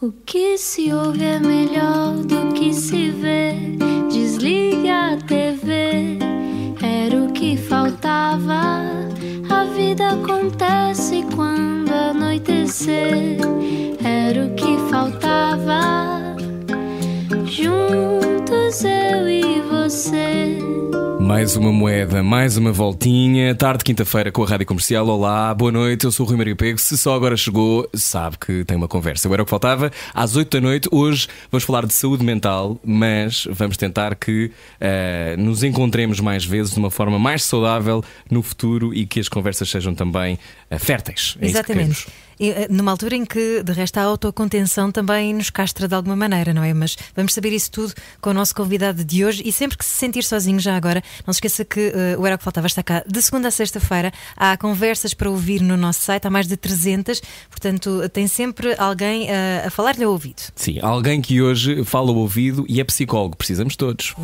O que se ouve é melhor do que se vê. Desliga a TV, era o que faltava. A vida acontece quando anoitecer, era o que faltava. Juntos eu e você. Mais uma moeda, mais uma voltinha. Tarde de quinta-feira com a Rádio Comercial. Olá, boa noite, eu sou o Rui Maria Pego. Se só agora chegou, sabe que tem uma conversa. Era o que faltava, às 8 da noite. Hoje vamos falar de saúde mental, mas vamos tentar que nos encontremos mais vezes de uma forma mais saudável no futuro e que as conversas sejam também férteis. É exatamente. Numa altura em que, de resto, a autocontenção também nos castra de alguma maneira, não é? Mas vamos saber isso tudo com o nosso convidado de hoje. E sempre que se sentir sozinho, já agora, não se esqueça que o Era o que Faltava está cá de segunda a sexta-feira. Há conversas para ouvir no nosso site, há mais de 300. Portanto, tem sempre alguém a falar-lhe ao ouvido. Sim, alguém que hoje fala ao ouvido e é psicólogo. Precisamos todos.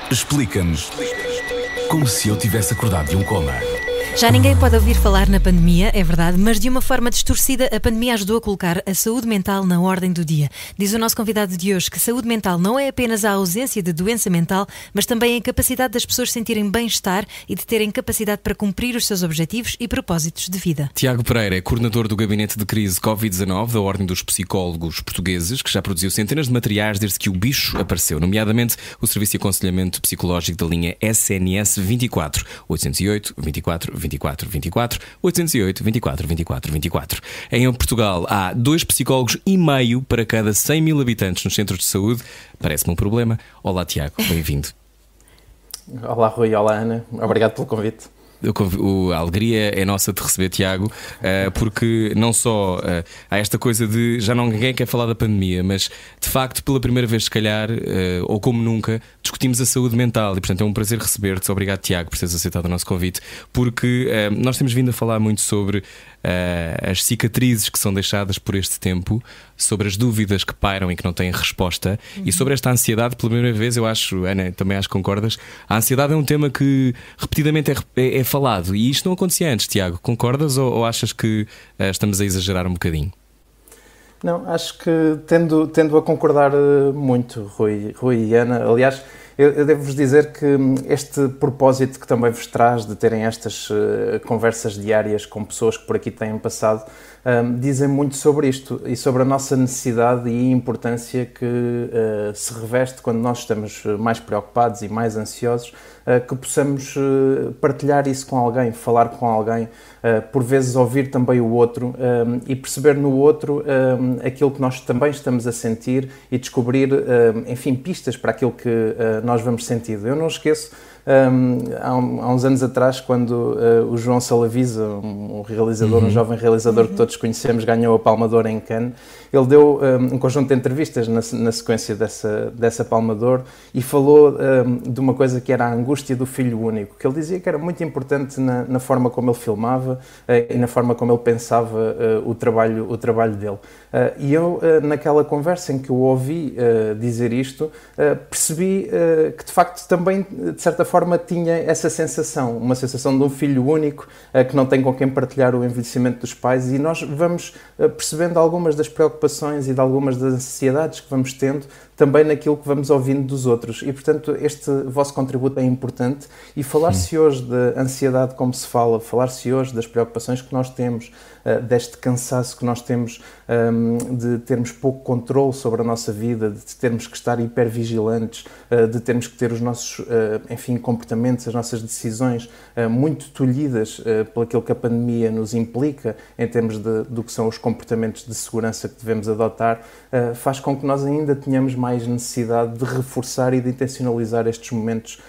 Explica-nos como se eu tivesse acordado de um coma. Já ninguém pode ouvir falar na pandemia, é verdade, mas de uma forma distorcida a pandemia ajudou a colocar a saúde mental na ordem do dia. Diz o nosso convidado de hoje que saúde mental não é apenas a ausência de doença mental, mas também a capacidade das pessoas sentirem bem-estar e de terem capacidade para cumprir os seus objetivos e propósitos de vida. Tiago Pereira é coordenador do Gabinete de Crise Covid-19 da Ordem dos Psicólogos Portugueses, que já produziu centenas de materiais desde que o bicho apareceu, nomeadamente o Serviço de Aconselhamento Psicológico da linha SNS 24 808 24 24 24 808 24 24 24. Em Portugal há 2,5 psicólogos para cada 100 mil habitantes nos centros de saúde. Parece-me um problema. Olá, Tiago, bem-vindo. Olá, Rui, olá, Ana. Obrigado pelo convite. A alegria é nossa de receber Tiago, porque não só há esta coisa de já ninguém quer falar da pandemia, mas de facto pela primeira vez se calhar, ou como nunca, discutimos a saúde mental e portanto é um prazer receber-te. Obrigado, Tiago, por teres aceitado o nosso convite, porque nós temos vindo a falar muito sobre as cicatrizes que são deixadas por este tempo, sobre as dúvidas que pairam e que não têm resposta, e sobre esta ansiedade. Pela primeira vez, eu acho, Ana, também acho que concordas, a ansiedade é um tema que repetidamente é falado, e isto não acontecia antes. Tiago, concordas ou achas que estamos a exagerar um bocadinho? Não, acho que tendo a concordar muito, Rui e Ana. Aliás, eu devo-vos dizer que este propósito que também vos traz de terem estas conversas diárias com pessoas que por aqui têm passado, dizem muito sobre isto e sobre a nossa necessidade e importância que se reveste quando nós estamos mais preocupados e mais ansiosos, que possamos partilhar isso com alguém, falar com alguém, por vezes ouvir também o outro e perceber no outro aquilo que nós também estamos a sentir e descobrir, enfim, pistas para aquilo que nós vamos sentindo. Eu não esqueço, há uns anos atrás, quando o João Salavisa, um realizador, um jovem realizador que todos conhecemos, ganhou a Palma de Ouro em Cannes, ele deu um conjunto de entrevistas na sequência dessa Palma de Ouro e falou de uma coisa que era a angústia do filho único, que ele dizia que era muito importante na forma como ele filmava e na forma como ele pensava o trabalho dele. E eu, naquela conversa em que o ouvi dizer isto, percebi que de facto também, de certa forma, tinha essa sensação, uma sensação de um filho único que não tem com quem partilhar o envelhecimento dos pais, e nós vamos percebendo algumas das preocupações e de algumas das ansiedades que vamos tendo também naquilo que vamos ouvindo dos outros. E, portanto, este vosso contributo é importante, e falar-se hoje de ansiedade como se fala, falar-se hoje das preocupações que nós temos, deste cansaço que nós temos, de termos pouco controle sobre a nossa vida, de termos que estar hipervigilantes, de termos que ter os nossos, enfim, comportamentos, as nossas decisões muito tolhidas por aquilo que a pandemia nos implica em termos do que são os comportamentos de segurança que devemos adotar, faz com que nós ainda tenhamos mais necessidade de reforçar e de intencionalizar estes momentos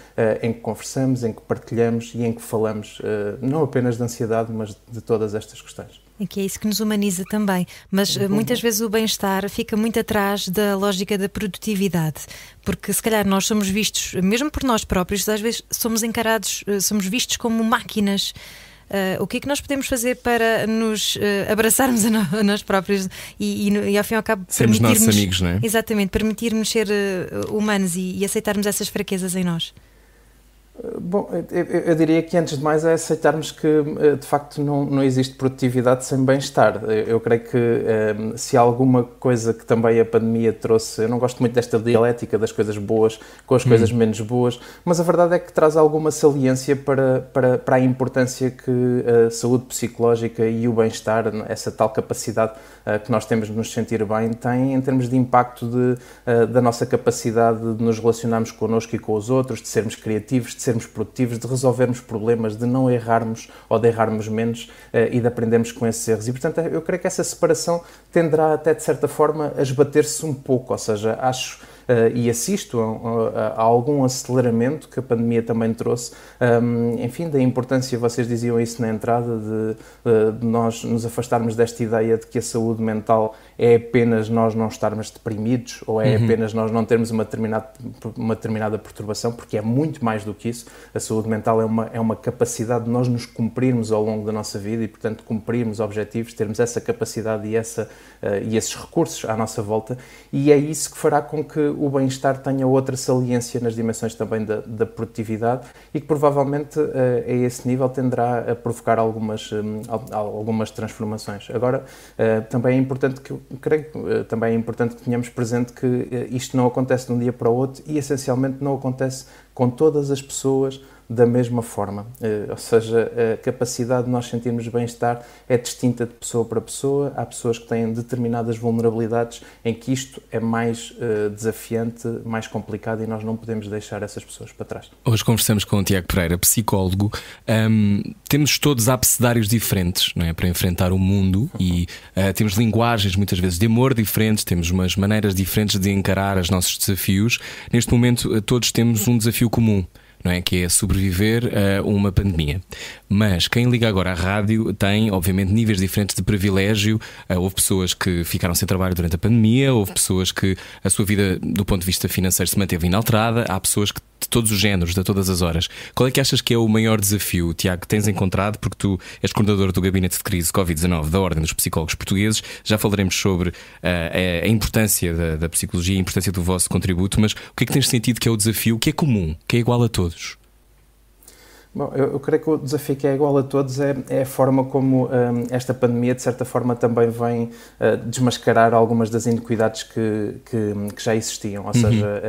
em que conversamos, em que partilhamos e em que falamos não apenas de ansiedade, mas de todas estas questões. E que é isso que nos humaniza também, mas muitas vezes o bem-estar fica muito atrás da lógica da produtividade, porque se calhar nós somos vistos, mesmo por nós próprios, às vezes somos encarados, somos vistos como máquinas. O que é que nós podemos fazer para nos abraçarmos a nós próprios e ao fim e ao cabo sermos nossos amigos, não é? Exatamente, permitirmos ser humanos e aceitarmos essas fraquezas em nós. Bom, eu diria que antes de mais é aceitarmos que de facto não existe produtividade sem bem-estar. Eu creio que se há alguma coisa que também a pandemia trouxe, eu não gosto muito desta dialética das coisas boas com as coisas menos boas, mas a verdade é que traz alguma saliência para a importância que a saúde psicológica e o bem-estar, essa tal capacidade que nós temos de nos sentir bem, tem em termos de impacto da nossa capacidade de nos relacionarmos connosco e com os outros, de sermos criativos, de sermos produtivos, de resolvermos problemas, de não errarmos ou de errarmos menos e de aprendermos com esses erros. E, portanto, eu creio que essa separação tenderá até, de certa forma, a esbater-se um pouco, ou seja, acho e assisto a algum aceleramento que a pandemia também trouxe, enfim, da importância, vocês diziam isso na entrada, de nós nos afastarmos desta ideia de que a saúde mental é apenas nós não estarmos deprimidos ou é apenas nós não termos uma determinada perturbação, porque é muito mais do que isso. A saúde mental é uma capacidade de nós nos cumprirmos ao longo da nossa vida e, portanto, cumprirmos objetivos, termos essa capacidade e esses recursos à nossa volta, e é isso que fará com que o bem-estar tenha outra saliência nas dimensões também da produtividade e que provavelmente a esse nível tenderá a provocar algumas transformações. Agora, também é importante também é importante que tenhamos presente que isto não acontece de um dia para o outro e essencialmente não acontece com todas as pessoas da mesma forma, ou seja, a capacidade de nós sentirmos bem-estar é distinta de pessoa para pessoa. Há pessoas que têm determinadas vulnerabilidades em que isto é mais desafiante, mais complicado e nós não podemos deixar essas pessoas para trás. Hoje conversamos com o Tiago Pereira, psicólogo. Temos todos abecedários diferentes, não é, para enfrentar o mundo e temos linguagens muitas vezes de amor diferentes, temos umas maneiras diferentes de encarar os nossos desafios. Neste momento todos temos um desafio comum, não é? Que é sobreviver a uma pandemia. Mas quem liga agora à rádio tem, obviamente, níveis diferentes de privilégio. Houve pessoas que ficaram sem trabalho durante a pandemia, houve pessoas que a sua vida, do ponto de vista financeiro, se manteve inalterada, há pessoas que de todos os géneros, de todas as horas. Qual é que achas que é o maior desafio, Tiago, que tens encontrado? Porque tu és coordenador do Gabinete de Crise Covid-19 da Ordem dos Psicólogos Portugueses. Já falaremos sobre a importância da psicologia e a importância do vosso contributo, mas o que é que tens sentido que é o desafio que é comum, que é igual a todos? Bom, eu creio que o desafio que é igual a todos é a forma como esta pandemia, de certa forma, também vem desmascarar algumas das iniquidades que já existiam, ou seja,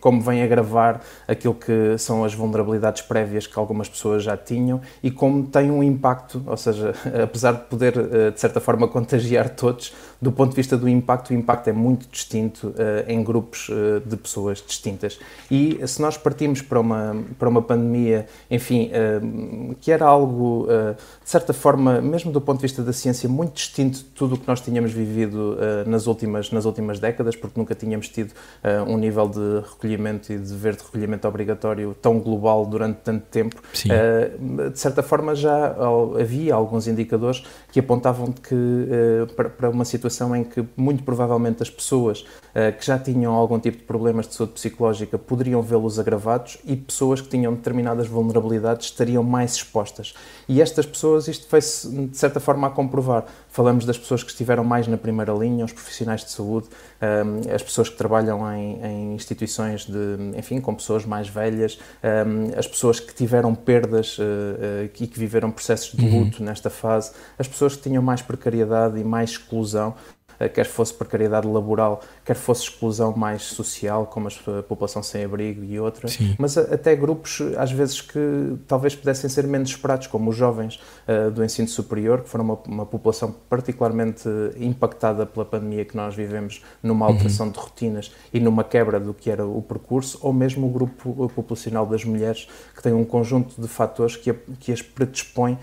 como vem agravar aquilo que são as vulnerabilidades prévias que algumas pessoas já tinham e como tem um impacto, ou seja, apesar de poder, de certa forma, contagiar todos, do ponto de vista do impacto, o impacto é muito distinto em grupos de pessoas distintas. E se nós partimos para uma pandemia, enfim, que era algo, de certa forma, mesmo do ponto de vista da ciência, muito distinto de tudo o que nós tínhamos vivido nas últimas décadas, porque nunca tínhamos tido um nível de recolhimento e de dever de recolhimento obrigatório tão global durante tanto tempo. De certa forma, já havia alguns indicadores que apontavam que para uma situação em que, muito provavelmente, as pessoas que já tinham algum tipo de problemas de saúde psicológica poderiam vê-los agravados e pessoas que tinham determinadas vulnerabilidades estariam mais expostas. E estas pessoas, isto foi-se, de certa forma, a comprovar. Falamos das pessoas que estiveram mais na primeira linha, os profissionais de saúde, as pessoas que trabalham em instituições enfim, com pessoas mais velhas, as pessoas que tiveram perdas e que viveram processos de luto nesta fase, as pessoas que tinham mais precariedade e mais exclusão, quer fosse precariedade laboral, quer fosse exclusão mais social, como a população sem abrigo e outras, mas até grupos, às vezes, que talvez pudessem ser menos esperados, como os jovens do ensino superior, que foram uma população particularmente impactada pela pandemia que nós vivemos, numa alteração de rotinas e numa quebra do que era o percurso, ou mesmo o grupo populacional das mulheres, que tem um conjunto de fatores que as predispõe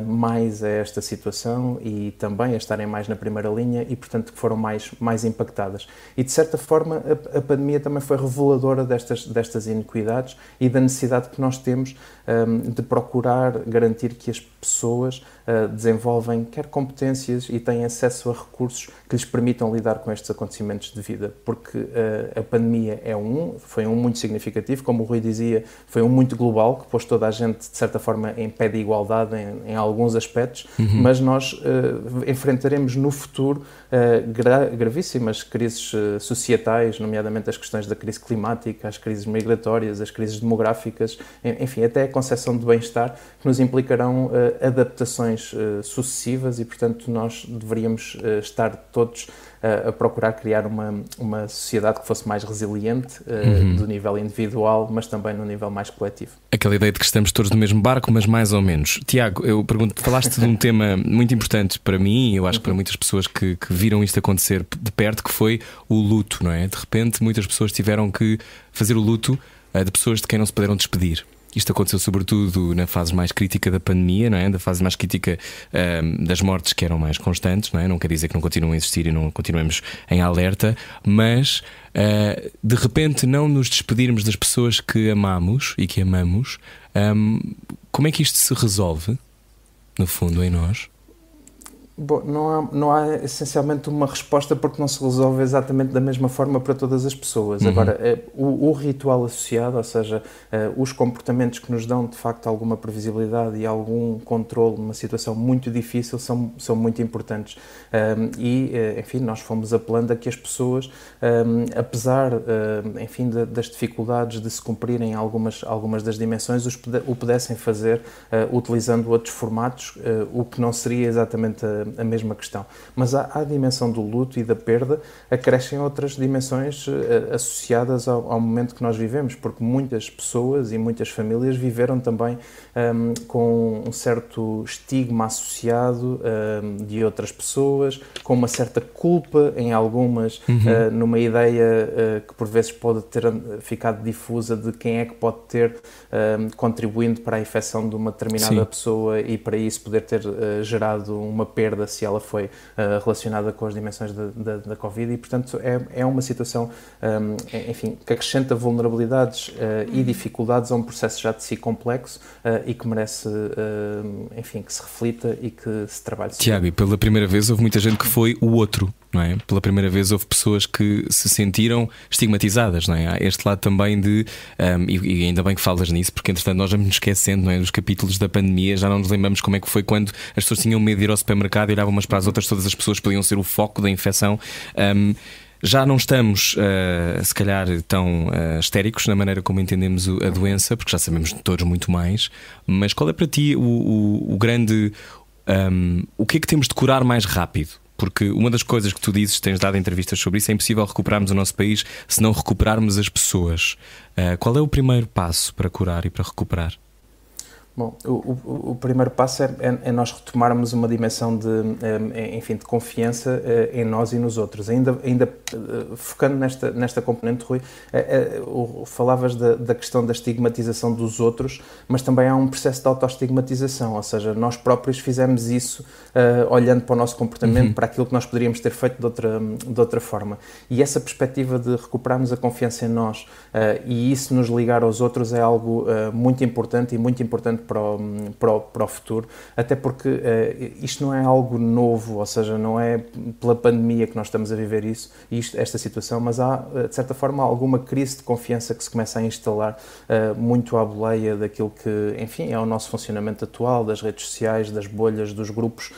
mais a esta situação e também a estarem mais na primeira linha e, portanto, que foram mais impactadas. E, de certa forma, a pandemia também foi reveladora destas iniquidades e da necessidade que nós temos de procurar garantir que pessoas desenvolvem quer competências e têm acesso a recursos que lhes permitam lidar com estes acontecimentos de vida, porque a pandemia foi muito significativo, como o Rui dizia, foi muito global, que pôs toda a gente, de certa forma, em pé de igualdade em alguns aspectos, mas nós enfrentaremos no futuro gravíssimas crises societais, nomeadamente as questões da crise climática, as crises migratórias, as crises demográficas, enfim, até a concepção de bem-estar, que nos implicarão adaptações sucessivas e, portanto, nós deveríamos estar todos a procurar criar uma sociedade que fosse mais resiliente do nível individual, mas também no nível mais coletivo. Aquela ideia de que estamos todos no mesmo barco, mas mais ou menos. Tiago, eu pergunto, falaste de um tema muito importante para mim, e eu acho que para muitas pessoas que viram isto acontecer de perto, que foi o luto, não é? De repente muitas pessoas tiveram que fazer o luto de pessoas de quem não se puderam despedir. Isto aconteceu sobretudo na fase mais crítica da pandemia, não é? Da fase mais crítica das mortes, que eram mais constantes, não é? Não quer dizer que não continuem a existir e não continuemos em alerta, mas de repente não nos despedirmos das pessoas que amamos e que amamos. Como é que isto se resolve, no fundo, em nós? Bom, não há essencialmente uma resposta, porque não se resolve exatamente da mesma forma para todas as pessoas. Agora, o ritual associado, ou seja, os comportamentos que nos dão de facto alguma previsibilidade e algum controle numa situação muito difícil são muito importantes. Enfim, nós fomos apelando a que as pessoas, apesar enfim, das dificuldades de se cumprirem algumas das dimensões, o pudessem fazer utilizando outros formatos, o que não seria exatamente a mesma questão. Mas a dimensão do luto e da perda acrescem outras dimensões associadas ao momento que nós vivemos, porque muitas pessoas e muitas famílias viveram também com um certo estigma associado de outras pessoas, com uma certa culpa em algumas, numa ideia que por vezes pode ter ficado difusa de quem é que pode ter contribuindo para a infecção de uma determinada pessoa e para isso poder ter gerado uma perda se ela foi relacionada com as dimensões da Covid, e portanto é uma situação enfim, que acrescenta vulnerabilidades e dificuldades a um processo já de si complexo e que merece enfim, que se reflita e que se trabalhe. Tiago, e pela primeira vez houve muita gente que foi o outro, não é? Pela primeira vez houve pessoas que se sentiram estigmatizadas, não é? Há este lado também de e ainda bem que falas nisso, porque entretanto nós já nos esquecendo, não é? Dos capítulos da pandemia, já não nos lembramos como é que foi quando as pessoas tinham medo de ir ao supermercado e olhavam umas para as outras, todas as pessoas podiam ser o foco da infecção. Já não estamos, se calhar, tão histéricos na maneira como entendemos a doença, porque já sabemos todos muito mais. Mas qual é para ti o grande... o que é que temos de curar mais rápido? Porque uma das coisas que tu dizes, tens dado entrevistas sobre isso, é impossível recuperarmos o nosso país se não recuperarmos as pessoas. Qual é o primeiro passo para curar e para recuperar? Bom, o primeiro passo é nós retomarmos uma dimensão enfim, de confiança em nós e nos outros. Ainda focando nesta componente, Rui, falavas da questão da estigmatização dos outros, mas também há um processo de autoestigmatização, ou seja, nós próprios fizemos isso olhando para o nosso comportamento, para aquilo que nós poderíamos ter feito de outra forma. E essa perspectiva de recuperarmos a confiança em nós e isso nos ligar aos outros é algo muito importante e muito importante para o futuro, até porque isto não é algo novo, ou seja, não é pela pandemia que nós estamos a viver esta situação, mas há, de certa forma, alguma crise de confiança que se começa a instalar muito à boleia daquilo que, enfim, é o nosso funcionamento atual, das redes sociais, das bolhas, dos grupos,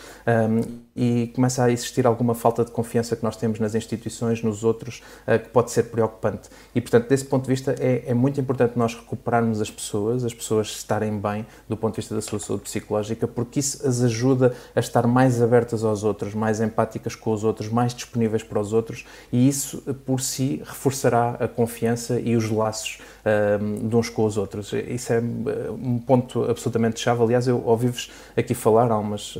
e começa a existir alguma falta de confiança que nós temos nas instituições, nos outros, que pode ser preocupante. E, portanto, desse ponto de vista, é muito importante nós recuperarmos as pessoas estarem bem do ponto de vista da sua saúde psicológica, porque isso as ajuda a estar mais abertas aos outros, mais empáticas com os outros, mais disponíveis para os outros, e isso, por si, reforçará a confiança e os laços de uns com os outros. Isso é um ponto absolutamente chave. Aliás, eu ouvi-vos aqui falar há umas,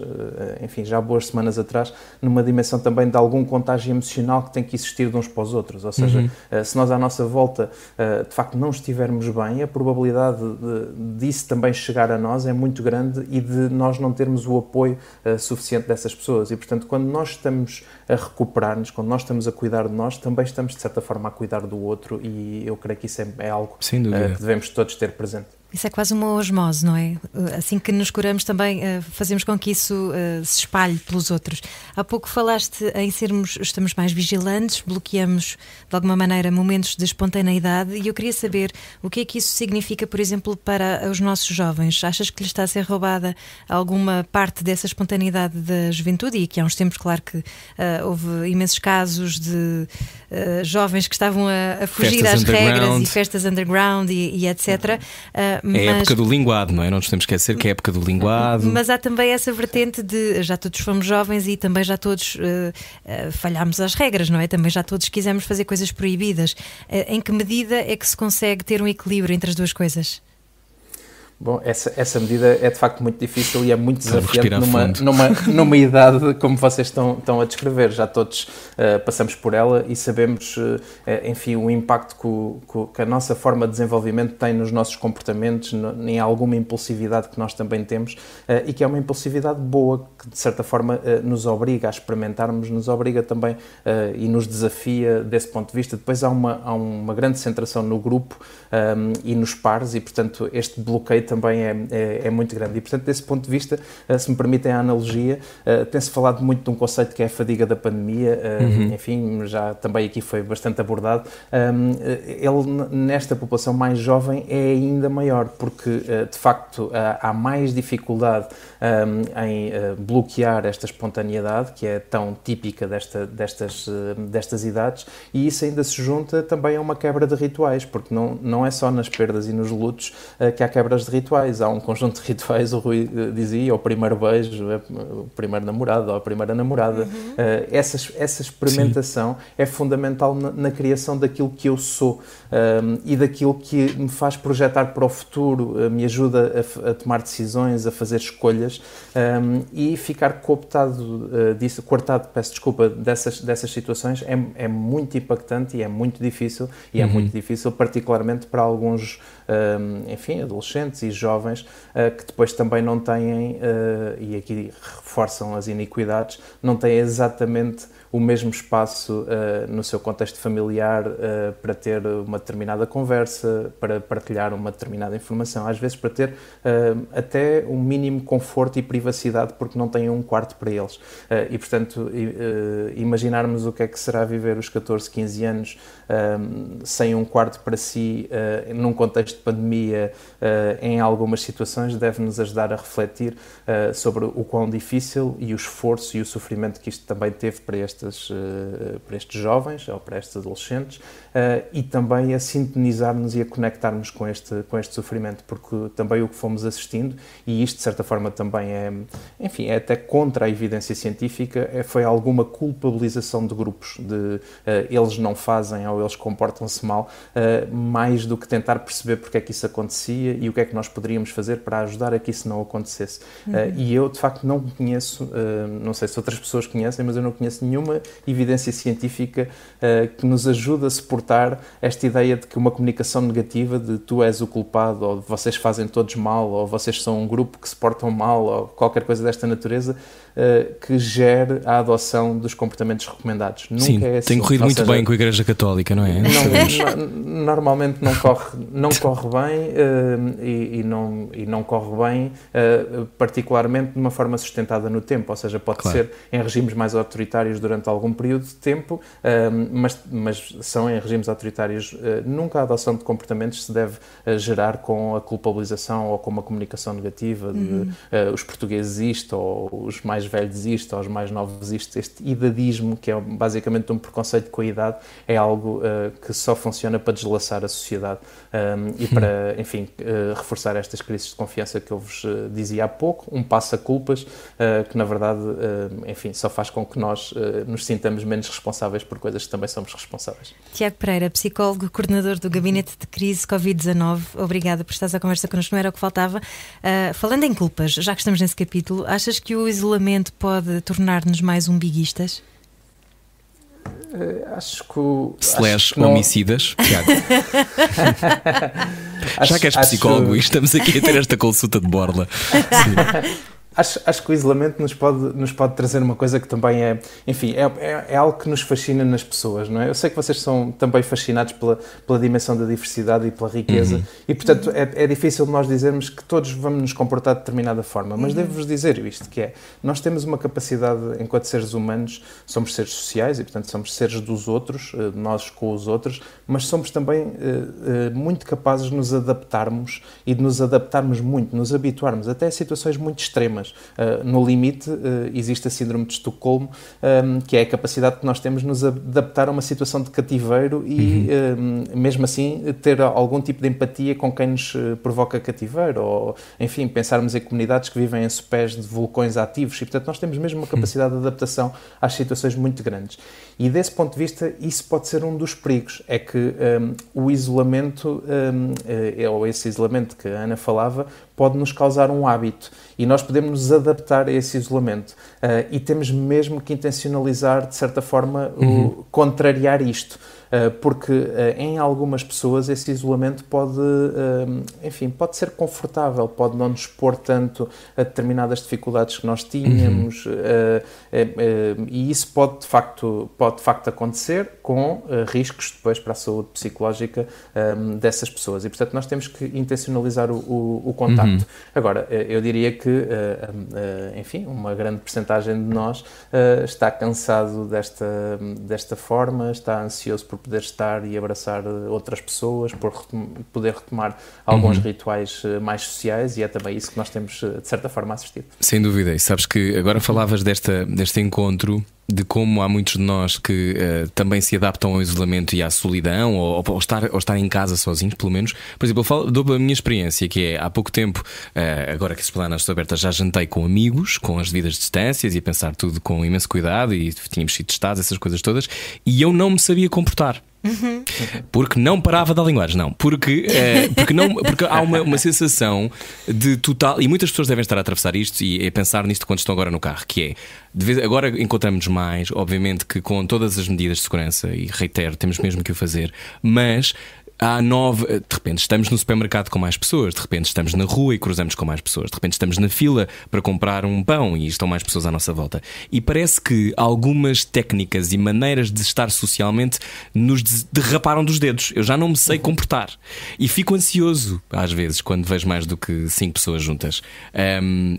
enfim, já boas semanas atrás, numa dimensão também de algum contágio emocional que tem que existir de uns para os outros. Ou seja, se nós à nossa volta de facto não estivermos bem, a probabilidade disso também chegar a nós é muito grande e de nós não termos o apoio suficiente dessas pessoas. E, portanto, quando nós estamos a recuperar-nos, quando nós estamos a cuidar de nós, também estamos, de certa forma, a cuidar do outro, e eu creio que isso é algo que devemos todos ter presente. Isso é quase uma osmose, não é? Assim que nos curamos também fazemos com que isso se espalhe pelos outros. Há pouco falaste em estamos mais vigilantes, bloqueamos de alguma maneira momentos de espontaneidade, e eu queria saber o que é que isso significa, por exemplo, para os nossos jovens. Achas que lhes está a ser roubada alguma parte dessa espontaneidade da juventude? E aqui há uns tempos, claro que houve imensos casos de jovens que estavam a fugir às regras e festas underground e etc. É a época do linguado, não é? Não nos temos que esquecer que é a época do linguado. Mas há também essa vertente de já todos fomos jovens e também já todos falhámos às regras, não é? Também já todos quisemos fazer coisas proibidas. Em que medida é que se consegue ter um equilíbrio entre as duas coisas? Bom, essa medida é de facto muito difícil e é muito desafiante numa idade como vocês estão a descrever. Já todos passamos por ela e sabemos, enfim, o impacto que a nossa forma de desenvolvimento tem nos nossos comportamentos, em alguma impulsividade que nós também temos, e que é uma impulsividade boa, que de certa forma nos obriga a experimentarmos, nos obriga também e nos desafia desse ponto de vista. Depois há uma grande centração no grupo e nos pares, e portanto este bloqueio também é muito grande. E, portanto, desse ponto de vista, se me permitem a analogia, tem-se falado muito de um conceito que é a fadiga da pandemia, enfim, já também aqui foi bastante abordado. Ele, nesta população mais jovem, é ainda maior, porque, de facto, há mais dificuldade em bloquear esta espontaneidade, que é tão típica destas idades, e isso ainda se junta também a uma quebra de rituais, porque não é só nas perdas e nos lutos que há quebras de rituais. Há um conjunto de rituais, o Rui dizia, o primeiro beijo, o primeiro namorado ou a primeira namorada. Essa experimentação é fundamental na criação daquilo que eu sou e daquilo que me faz projetar para o futuro, me ajuda a tomar decisões, a fazer escolhas, e ficar coartado dessas situações é muito impactante e é muito difícil, é muito difícil particularmente para alguns, enfim, adolescentes e jovens que depois também não têm, e aqui reforçam as iniquidades, não têm exatamente o mesmo espaço no seu contexto familiar para ter uma determinada conversa, para partilhar uma determinada informação, às vezes para ter até um mínimo conforto e privacidade, porque não têm um quarto para eles. E, portanto, imaginarmos o que é que será viver os 14, 15 anos sem um quarto para si, num contexto de pandemia, em algumas situações, deve-nos ajudar a refletir sobre o quão difícil e o esforço e o sofrimento que isto também teve para estes jovens ou para estes adolescentes, e também a sintonizar-nos e a conectar-nos com este sofrimento, porque também o que fomos assistindo, e isto de certa forma também é até contra a evidência científica, foi alguma culpabilização de grupos, de eles não fazem ou eles comportam-se mal, mais do que tentar perceber porque é que isso acontecia e o que é que nós poderíamos fazer para ajudar a que isso não acontecesse. E eu de facto não conheço, não sei se outras pessoas conhecem, mas eu não conheço nenhuma evidência científica que nos ajude a suportar esta ideia de que uma comunicação negativa de tu és o culpado, ou vocês fazem todos mal, ou vocês são um grupo que se portam mal, ou qualquer coisa desta natureza, que gere a adoção dos comportamentos recomendados. Sim, nunca é assim. Tem corrido muito bem com a Igreja Católica, não é? Normalmente não corre bem, e não corre bem particularmente de uma forma sustentada no tempo, ou seja, pode ser em regimes mais autoritários durante algum período de tempo, mas são em regimes autoritários. Nunca a adoção de comportamentos se deve gerar com a culpabilização ou com uma comunicação negativa de os portugueses isto, ou os mais velhos isto, ou os mais novos isto. Este idadismo, que é basicamente um preconceito com a idade, é algo que só funciona para deslaçar a sociedade e para, enfim, reforçar estas crises de confiança que eu vos dizia há pouco, um passa-culpas que na verdade, enfim, só faz com que nós nos sintamos menos responsáveis por coisas que também somos responsáveis. Tiago Pereira, psicólogo, coordenador do Gabinete de Crise Covid-19, obrigada por estares à conversa connosco, não era o que faltava. Falando em culpas, já que estamos nesse capítulo, achas que o isolamento pode tornar-nos mais umbiguistas? Acho que homicidas, Tiago. Já que és psicólogo e estamos aqui a ter esta consulta de borla. Acho que o isolamento nos pode trazer uma coisa que também é algo que nos fascina nas pessoas, não é? Eu sei que vocês são também fascinados pela dimensão da diversidade e pela riqueza, e portanto é difícil nós dizermos que todos vamos nos comportar de determinada forma, mas devo-vos dizer isto, que é, nós temos uma capacidade, enquanto seres humanos, somos seres sociais e portanto somos seres dos outros, nós com os outros, mas somos também muito capazes de nos adaptarmos e de nos adaptarmos muito, nos habituarmos até a situações muito extremas. No limite, existe a síndrome de Estocolmo, que é a capacidade que nós temos de nos adaptar a uma situação de cativeiro e, mesmo assim, ter algum tipo de empatia com quem nos provoca cativeiro, ou, enfim, pensarmos em comunidades que vivem em sopés de vulcões ativos, e, portanto, nós temos mesmo uma capacidade de adaptação às situações muito grandes. E, desse ponto de vista, isso pode ser um dos perigos, é que o isolamento, ou esse isolamento que a Ana falava, pode nos causar um hábito e nós podemos nos adaptar a esse isolamento e temos mesmo que intencionalizar, de certa forma, contrariar isto. Porque em algumas pessoas esse isolamento pode ser confortável, pode não nos expor tanto a determinadas dificuldades que nós tínhamos, e isso pode de facto acontecer com riscos depois para a saúde psicológica dessas pessoas, e portanto nós temos que intencionalizar o contacto. Agora, eu diria que uma grande percentagem de nós está cansado desta forma, está ansioso por poder estar e abraçar outras pessoas, por poder retomar alguns rituais mais sociais, e é também isso que nós temos, de certa forma, assistido. Sem dúvida, e sabes que agora falavas deste encontro, de como há muitos de nós que também se adaptam ao isolamento e à solidão, ou estar em casa sozinhos, pelo menos. Por exemplo, eu dou a minha experiência, que é, há pouco tempo, agora que as planas estão abertas, já jantei com amigos, com as devidas distâncias, e a pensar tudo com imenso cuidado, e tínhamos sido testados, essas coisas todas, e eu não me sabia comportar. Porque não parava da linguagem, não. Porque há uma sensação de total. E muitas pessoas devem estar a atravessar isto e a pensar nisto quando estão agora no carro, que é, agora encontramos-nos mais, obviamente que com todas as medidas de segurança, e reitero, temos mesmo que o fazer, mas de repente estamos no supermercado com mais pessoas, de repente estamos na rua e cruzamos com mais pessoas, de repente estamos na fila para comprar um pão e estão mais pessoas à nossa volta. E parece que algumas técnicas e maneiras de estar socialmente nos derraparam dos dedos. Eu já não me sei comportar e fico ansioso às vezes quando vejo mais do que 5 pessoas juntas.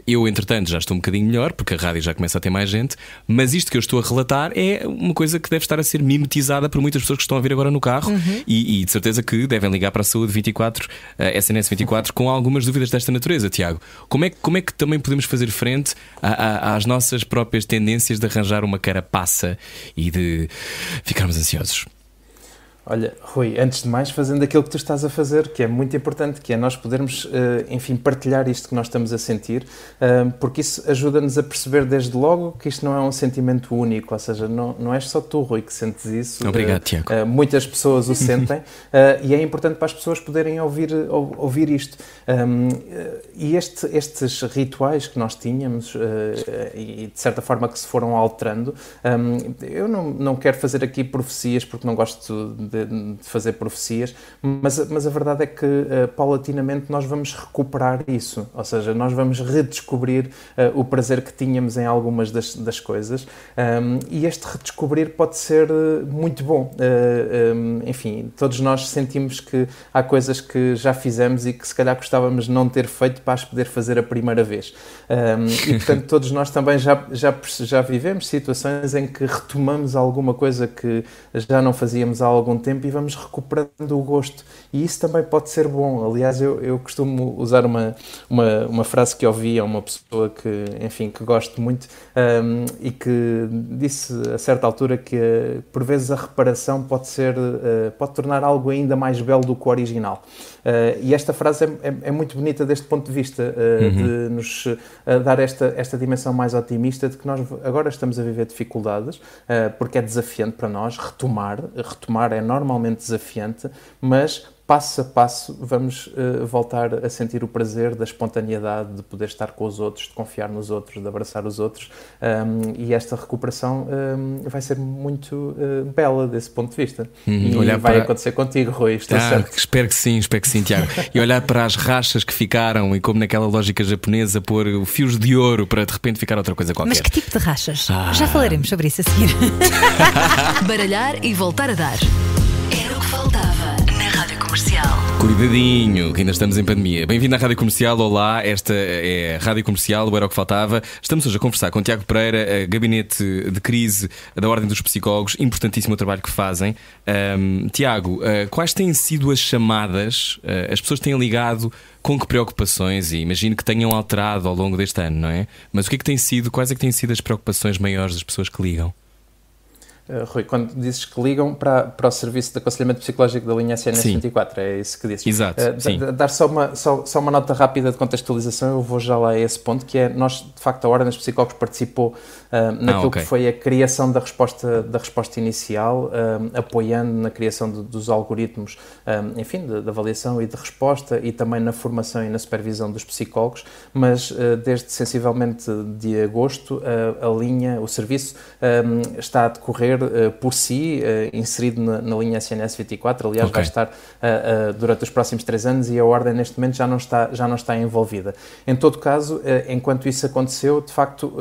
Eu, entretanto, já estou um bocadinho melhor, porque a rádio já começa a ter mais gente, mas isto que eu estou a relatar é uma coisa que deve estar a ser mimetizada por muitas pessoas que estão a vir agora no carro, e de certeza que devem ligar para a Saúde 24, SNS 24, com algumas dúvidas desta natureza. Tiago, como é que também podemos fazer frente às nossas próprias tendências de arranjar uma carapaça e de ficarmos ansiosos? Olha, Rui, antes de mais, fazendo aquilo que tu estás a fazer, que é muito importante, que é nós podermos, partilhar isto que nós estamos a sentir, porque isso ajuda-nos a perceber desde logo que isto não é um sentimento único, ou seja, não és só tu, Rui, que sentes isso. Obrigado, Tiago. Muitas pessoas o sentem, e é importante para as pessoas poderem ouvir isto. E estes rituais que nós tínhamos, e de certa forma que se foram alterando, eu não quero fazer aqui profecias, porque não gosto de fazer profecias, mas a verdade é que paulatinamente nós vamos recuperar isso, ou seja, nós vamos redescobrir o prazer que tínhamos em algumas das coisas, e este redescobrir pode ser muito bom. Todos nós sentimos que há coisas que já fizemos e que se calhar gostávamos de não ter feito para as poder fazer a primeira vez, e portanto todos nós também já vivemos situações em que retomamos alguma coisa que já não fazíamos há algum tempo e vamos recuperando o gosto, e isso também pode ser bom. Aliás, eu costumo usar uma frase que ouvi a uma pessoa que gosto muito, e que disse a certa altura que por vezes a reparação pode tornar algo ainda mais belo do que o original, e esta frase é muito bonita deste ponto de vista, de nos dar esta dimensão mais otimista de que nós agora estamos a viver dificuldades, porque é desafiante para nós retomar é normalmente desafiante, mas passo a passo, vamos voltar a sentir o prazer da espontaneidade, de poder estar com os outros, de confiar nos outros, de abraçar os outros, e esta recuperação vai ser muito bela desse ponto de vista. E vai acontecer contigo, Rui, estou certo. Espero que sim, Tiago. E olhar para as rachas que ficaram e como naquela lógica japonesa pôr fios de ouro para de repente ficar outra coisa qualquer. Mas que tipo de rachas? Já falaremos sobre isso a seguir. Baralhar e voltar a dar. Era o que faltava na Rádio Comercial. Cuidadinho, que ainda estamos em pandemia. Bem-vindo à Rádio Comercial, olá, esta é a Rádio Comercial, o Era o que Faltava. Estamos hoje a conversar com Tiago Pereira, gabinete de crise da Ordem dos Psicólogos, importantíssimo o trabalho que fazem. Tiago, quais têm sido as chamadas, as pessoas têm ligado com que preocupações, e imagino que tenham alterado ao longo deste ano, não é? Mas o que é que tem sido, quais é que têm sido as preocupações maiores das pessoas que ligam? Rui, quando dizes que ligam para o serviço de aconselhamento psicológico da linha SNS 24, é isso que dizes? Exato, sim. Dar só uma nota rápida de contextualização, eu vou já lá a esse ponto, que é, nós, de facto, a Ordem dos Psicólogos participou naquilo que foi a criação da resposta inicial, apoiando na criação dos algoritmos, enfim, de avaliação e de resposta, e também na formação e na supervisão dos psicólogos, mas desde sensivelmente de agosto, a linha, o serviço, está a decorrer por si, inserido na linha SNS 24, aliás, vai estar durante os próximos 3 anos, e a Ordem neste momento já não está envolvida. Em todo caso, enquanto isso aconteceu, de facto,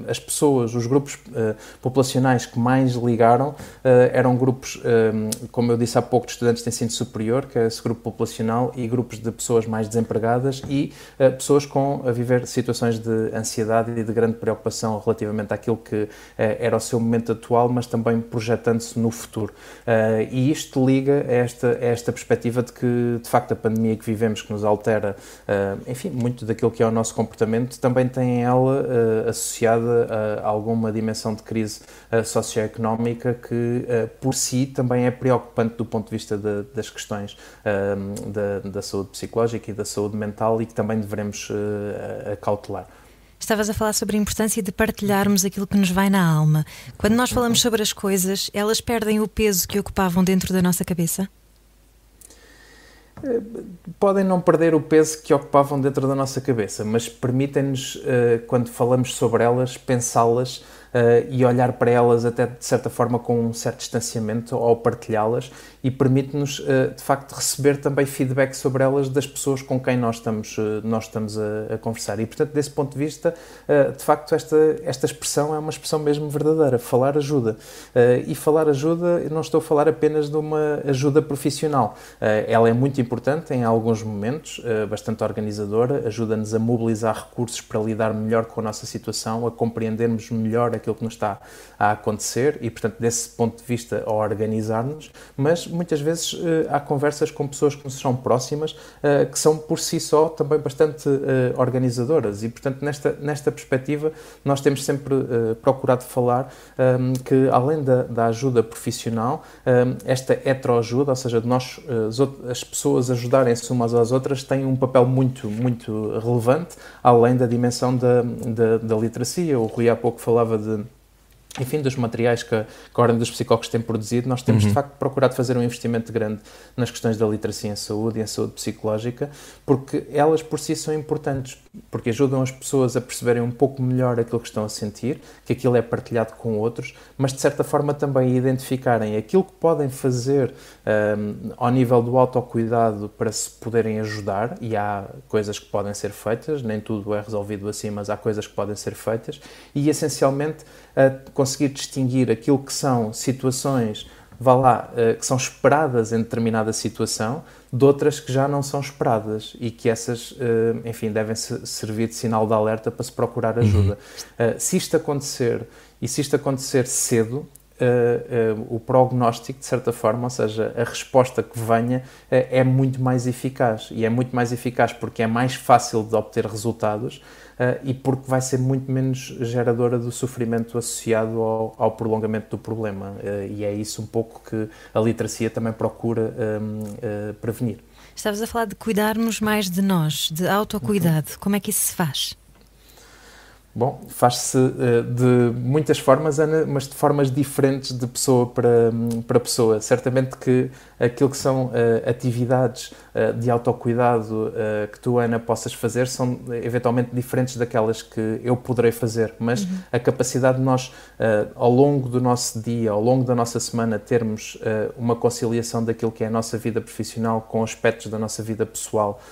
as pessoas, os grupos populacionais que mais ligaram eram grupos, como eu disse há pouco, de estudantes de ensino superior, que é esse grupo populacional, e grupos de pessoas mais desempregadas e pessoas a viver situações de ansiedade e de grande preocupação relativamente àquilo que era o seu momento atual, mas também projetando-se no futuro. E isto liga a esta perspectiva de que, de facto, a pandemia que vivemos, que nos altera, enfim, muito daquilo que é o nosso comportamento, também tem ela associada a alguma dimensão de crise socioeconómica que, por si, também é preocupante do ponto de vista das questões da saúde psicológica e da saúde mental, e que também devemos acautelar. Estavas a falar sobre a importância de partilharmos aquilo que nos vai na alma. Quando nós falamos sobre as coisas, elas perdem o peso que ocupavam dentro da nossa cabeça? Podem não perder o peso que ocupavam dentro da nossa cabeça, mas permitem-nos, quando falamos sobre elas, pensá-las e olhar para elas até de certa forma com um certo distanciamento ao partilhá-las, e permite-nos de facto receber também feedback sobre elas das pessoas com quem nós estamos a conversar, e portanto desse ponto de vista de facto esta expressão é uma expressão mesmo verdadeira. Falar ajuda, e falar ajuda, eu não estou a falar apenas de uma ajuda profissional, ela é muito importante em alguns momentos, bastante organizadora, ajuda-nos a mobilizar recursos para lidar melhor com a nossa situação, a compreendermos melhor aquilo que nos está a acontecer, e portanto desse ponto de vista a organizar-nos, mas muitas vezes há conversas com pessoas que nos são próximas, que são por si só também bastante organizadoras, e portanto nesta perspectiva nós temos sempre procurado falar que além da ajuda profissional, esta heteroajuda, ou seja, de nós, as pessoas ajudarem-se umas às outras, tem um papel muito, muito relevante, além da dimensão da literacia. O Rui há pouco falava dos materiais que a Ordem dos Psicólogos tem produzido. Nós temos de facto procurado fazer um investimento grande nas questões da literacia em saúde e em saúde psicológica, porque elas por si são importantes, porque ajudam as pessoas a perceberem um pouco melhor aquilo que estão a sentir, que aquilo é partilhado com outros, mas de certa forma também identificarem aquilo que podem fazer ao nível do autocuidado para se poderem ajudar, e há coisas que podem ser feitas, nem tudo é resolvido assim, mas há coisas que podem ser feitas, e essencialmente conseguir distinguir aquilo que são situações, que são esperadas em determinada situação, de outras que já não são esperadas, e que essas, enfim, devem servir de sinal de alerta para se procurar ajuda. Se isto acontecer, e se isto acontecer cedo, o prognóstico, de certa forma, ou seja, a resposta que venha, é muito mais eficaz, e é muito mais eficaz porque é mais fácil de obter resultados, e porque vai ser muito menos geradora do sofrimento associado ao prolongamento do problema, e é isso um pouco que a literacia também procura prevenir. Estavas a falar de cuidarmos mais de nós, de autocuidado. Como é que isso se faz? Bom, faz-se de muitas formas, Ana, mas de formas diferentes de pessoa para pessoa. Certamente que aquilo que são atividades de autocuidado que tu, Ana, possas fazer são eventualmente diferentes daquelas que eu poderei fazer, mas a capacidade de nós, ao longo do nosso dia, ao longo da nossa semana, termos uma conciliação daquilo que é a nossa vida profissional com aspectos da nossa vida pessoal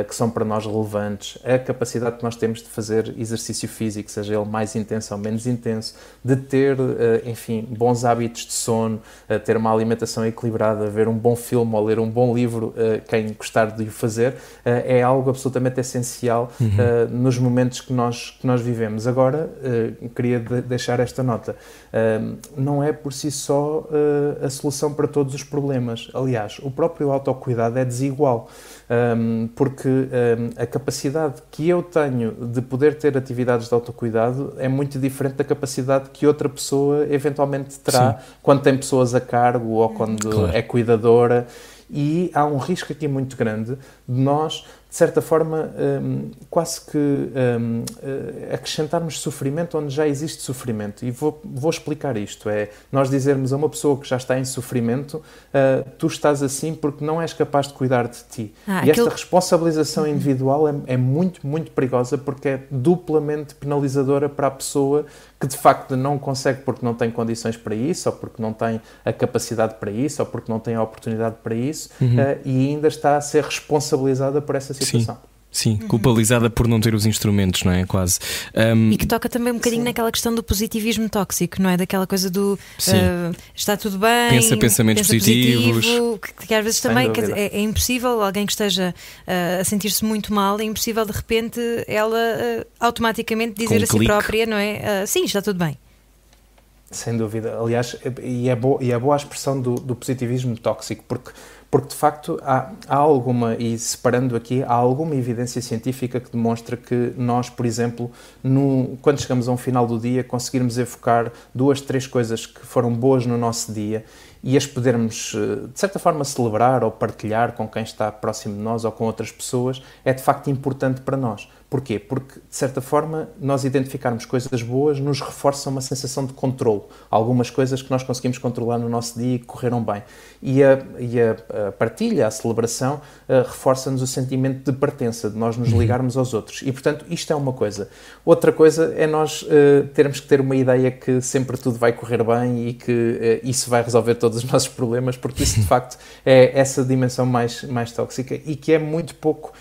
que são para nós relevantes, a capacidade que nós temos de fazer exercício físico, seja ele mais intenso ou menos intenso, de ter, enfim, bons hábitos de sono, ter uma alimentação equilibrada, ver um bom filme ou ler um bom livro, quem gostar de o fazer, é algo absolutamente essencial nos momentos que nós vivemos. Agora, queria deixar esta nota. Não é por si só a solução para todos os problemas. Aliás, o próprio autocuidado é desigual. Porque a capacidade que eu tenho de poder ter atividades de autocuidado é muito diferente da capacidade que outra pessoa eventualmente terá quando tem pessoas a cargo ou quando é cuidadora, e há um risco aqui muito grande de nós, de certa forma, quase que acrescentarmos sofrimento onde já existe sofrimento. E vou explicar isto. É nós dizermos a uma pessoa que já está em sofrimento, tu estás assim porque não és capaz de cuidar de ti. E esta responsabilização individual é muito, muito perigosa, porque é duplamente penalizadora para a pessoa que de facto não consegue porque não tem condições para isso, ou porque não tem a capacidade para isso, ou porque não tem a oportunidade para isso, e ainda está a ser responsabilizada por essa situação. Sim, culpabilizada por não ter os instrumentos, não é? Quase. E que toca também um bocadinho naquela questão do positivismo tóxico, não é? Daquela coisa do está tudo bem, pensa pensamentos positivos. Que às vezes também é impossível alguém que esteja a sentir-se muito mal, é impossível de repente ela automaticamente dizer a si própria, não é? Sim, está tudo bem. Sem dúvida. Aliás, e é boa a expressão do positivismo tóxico, porque de facto há alguma, e separando aqui, há alguma evidência científica que demonstra que nós, por exemplo, quando chegamos a um final do dia, conseguirmos evocar 2, 3 coisas que foram boas no nosso dia e as podermos, de certa forma, celebrar ou partilhar com quem está próximo de nós ou com outras pessoas, é de facto importante para nós. Porquê? Porque, de certa forma, nós identificarmos coisas boas nos reforça uma sensação de controle. Algumas coisas que nós conseguimos controlar no nosso dia e que correram bem. E a partilha, a celebração, reforça-nos o sentimento de pertença, de nós nos ligarmos aos outros. E, portanto, isto é uma coisa. Outra coisa é nós termos que ter uma ideia que sempre tudo vai correr bem e que isso vai resolver todos os nossos problemas, porque isso, de facto, é essa dimensão mais tóxica e que é muito pouco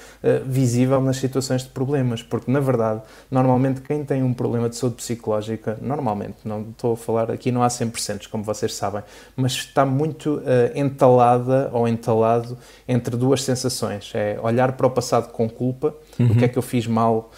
visível nas situações de problemas, porque, na verdade, normalmente quem tem um problema de saúde psicológica, normalmente, não estou a falar, aqui não há 100%, como vocês sabem, mas está muito entalada ou entalado entre duas sensações. É olhar para o passado com culpa, o que é que eu fiz mal,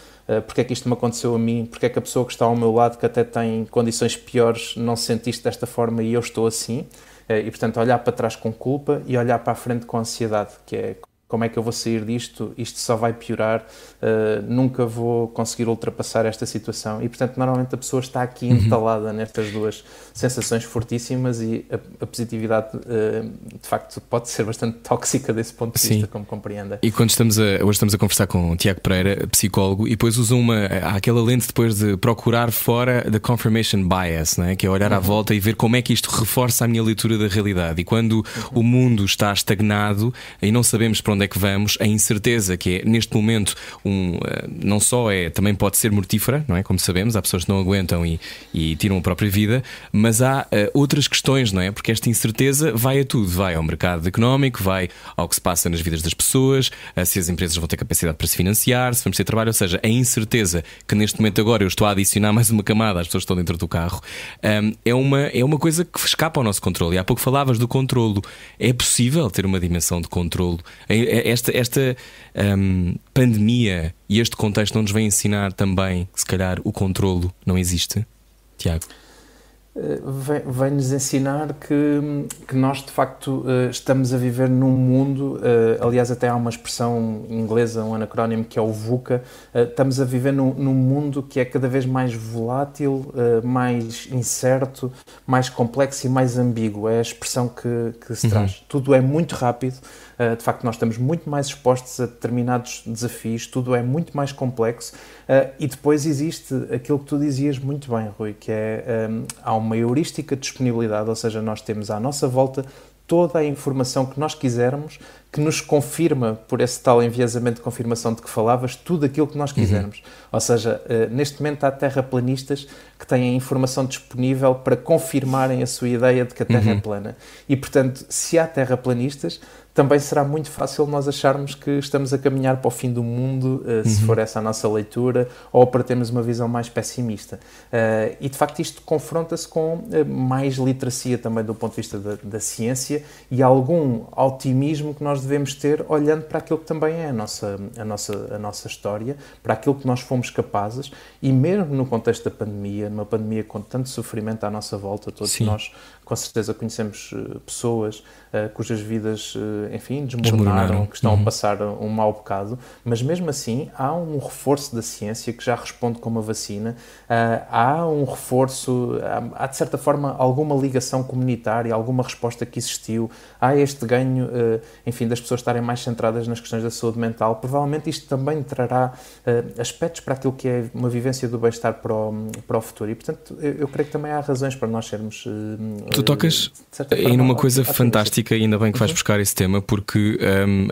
porque é que isto me aconteceu a mim, porque é que a pessoa que está ao meu lado, que até tem condições piores, não se sente isto desta forma e eu estou assim. E, portanto, olhar para trás com culpa e olhar para a frente com ansiedade, que é como é que eu vou sair disto, isto só vai piorar, nunca vou conseguir ultrapassar esta situação. E, portanto, normalmente a pessoa está aqui entalada nestas duas sensações fortíssimas e a positividade, de facto, pode ser bastante tóxica desse ponto de vista, como compreenda. E quando hoje estamos a conversar com o Tiago Pereira, psicólogo, e depois usa há aquela lente depois de procurar fora da confirmation bias, não é? Que é olhar à volta e ver como é que isto reforça a minha leitura da realidade. E quando o mundo está estagnado e não sabemos para onde é que vamos, a incerteza que é neste momento não só também pode ser mortífera, não é? Como sabemos, há pessoas que não aguentam e tiram a própria vida, mas há outras questões, não é? Porque esta incerteza vai a tudo, vai ao mercado económico, vai ao que se passa nas vidas das pessoas, se as empresas vão ter capacidade para se financiar, se vamos ter trabalho, ou seja, a incerteza que neste momento agora eu estou a adicionar mais uma camada às pessoas que estão dentro do carro, é uma coisa que escapa ao nosso controle. E há pouco falavas do controlo. É possível ter uma dimensão de controlo? Esta pandemia e este contexto não nos vem ensinar também que se calhar o controlo não existe, Tiago? Vem-nos ensinar que nós de facto estamos a viver num mundo, aliás até há uma expressão inglesa, um anacrónimo que é o VUCA, estamos a viver num mundo que é cada vez mais volátil, mais incerto, mais complexo e mais ambíguo, é a expressão que se traz. Tudo é muito rápido, de facto nós estamos muito mais expostos a determinados desafios, tudo é muito mais complexo, e depois existe aquilo que tu dizias muito bem, Rui, que é, há uma heurística de disponibilidade, ou seja, nós temos à nossa volta toda a informação que nós quisermos, que nos confirma, por esse tal enviesamento de confirmação de que falavas, tudo aquilo que nós quisermos. Ou seja, neste momento há terraplanistas que têm a informação disponível para confirmarem a sua ideia de que a Terra é plana. E, portanto, se há terraplanistas, também será muito fácil nós acharmos que estamos a caminhar para o fim do mundo, se for essa a nossa leitura, ou para termos uma visão mais pessimista. E, de facto, isto confronta-se com mais literacia também do ponto de vista da ciência e algum otimismo que nós devemos ter olhando para aquilo que também é a nossa história, para aquilo que nós fomos capazes, e mesmo no contexto da pandemia, numa pandemia com tanto sofrimento à nossa volta, todos nós com certeza conhecemos pessoas cujas vidas, enfim, desmoronaram, que estão a passar um mau bocado, mas mesmo assim há um reforço da ciência que já responde com uma vacina, há um reforço, há de certa forma alguma ligação comunitária, alguma resposta que existiu, há este ganho, enfim, das pessoas estarem mais centradas nas questões da saúde mental. Provavelmente isto também trará aspectos para aquilo que é uma vivência do bem-estar para o futuro, e portanto eu creio que também há razões para nós sermos... Tu tocas aí numa coisa fantástica, e ainda bem que vais buscar esse tema, porque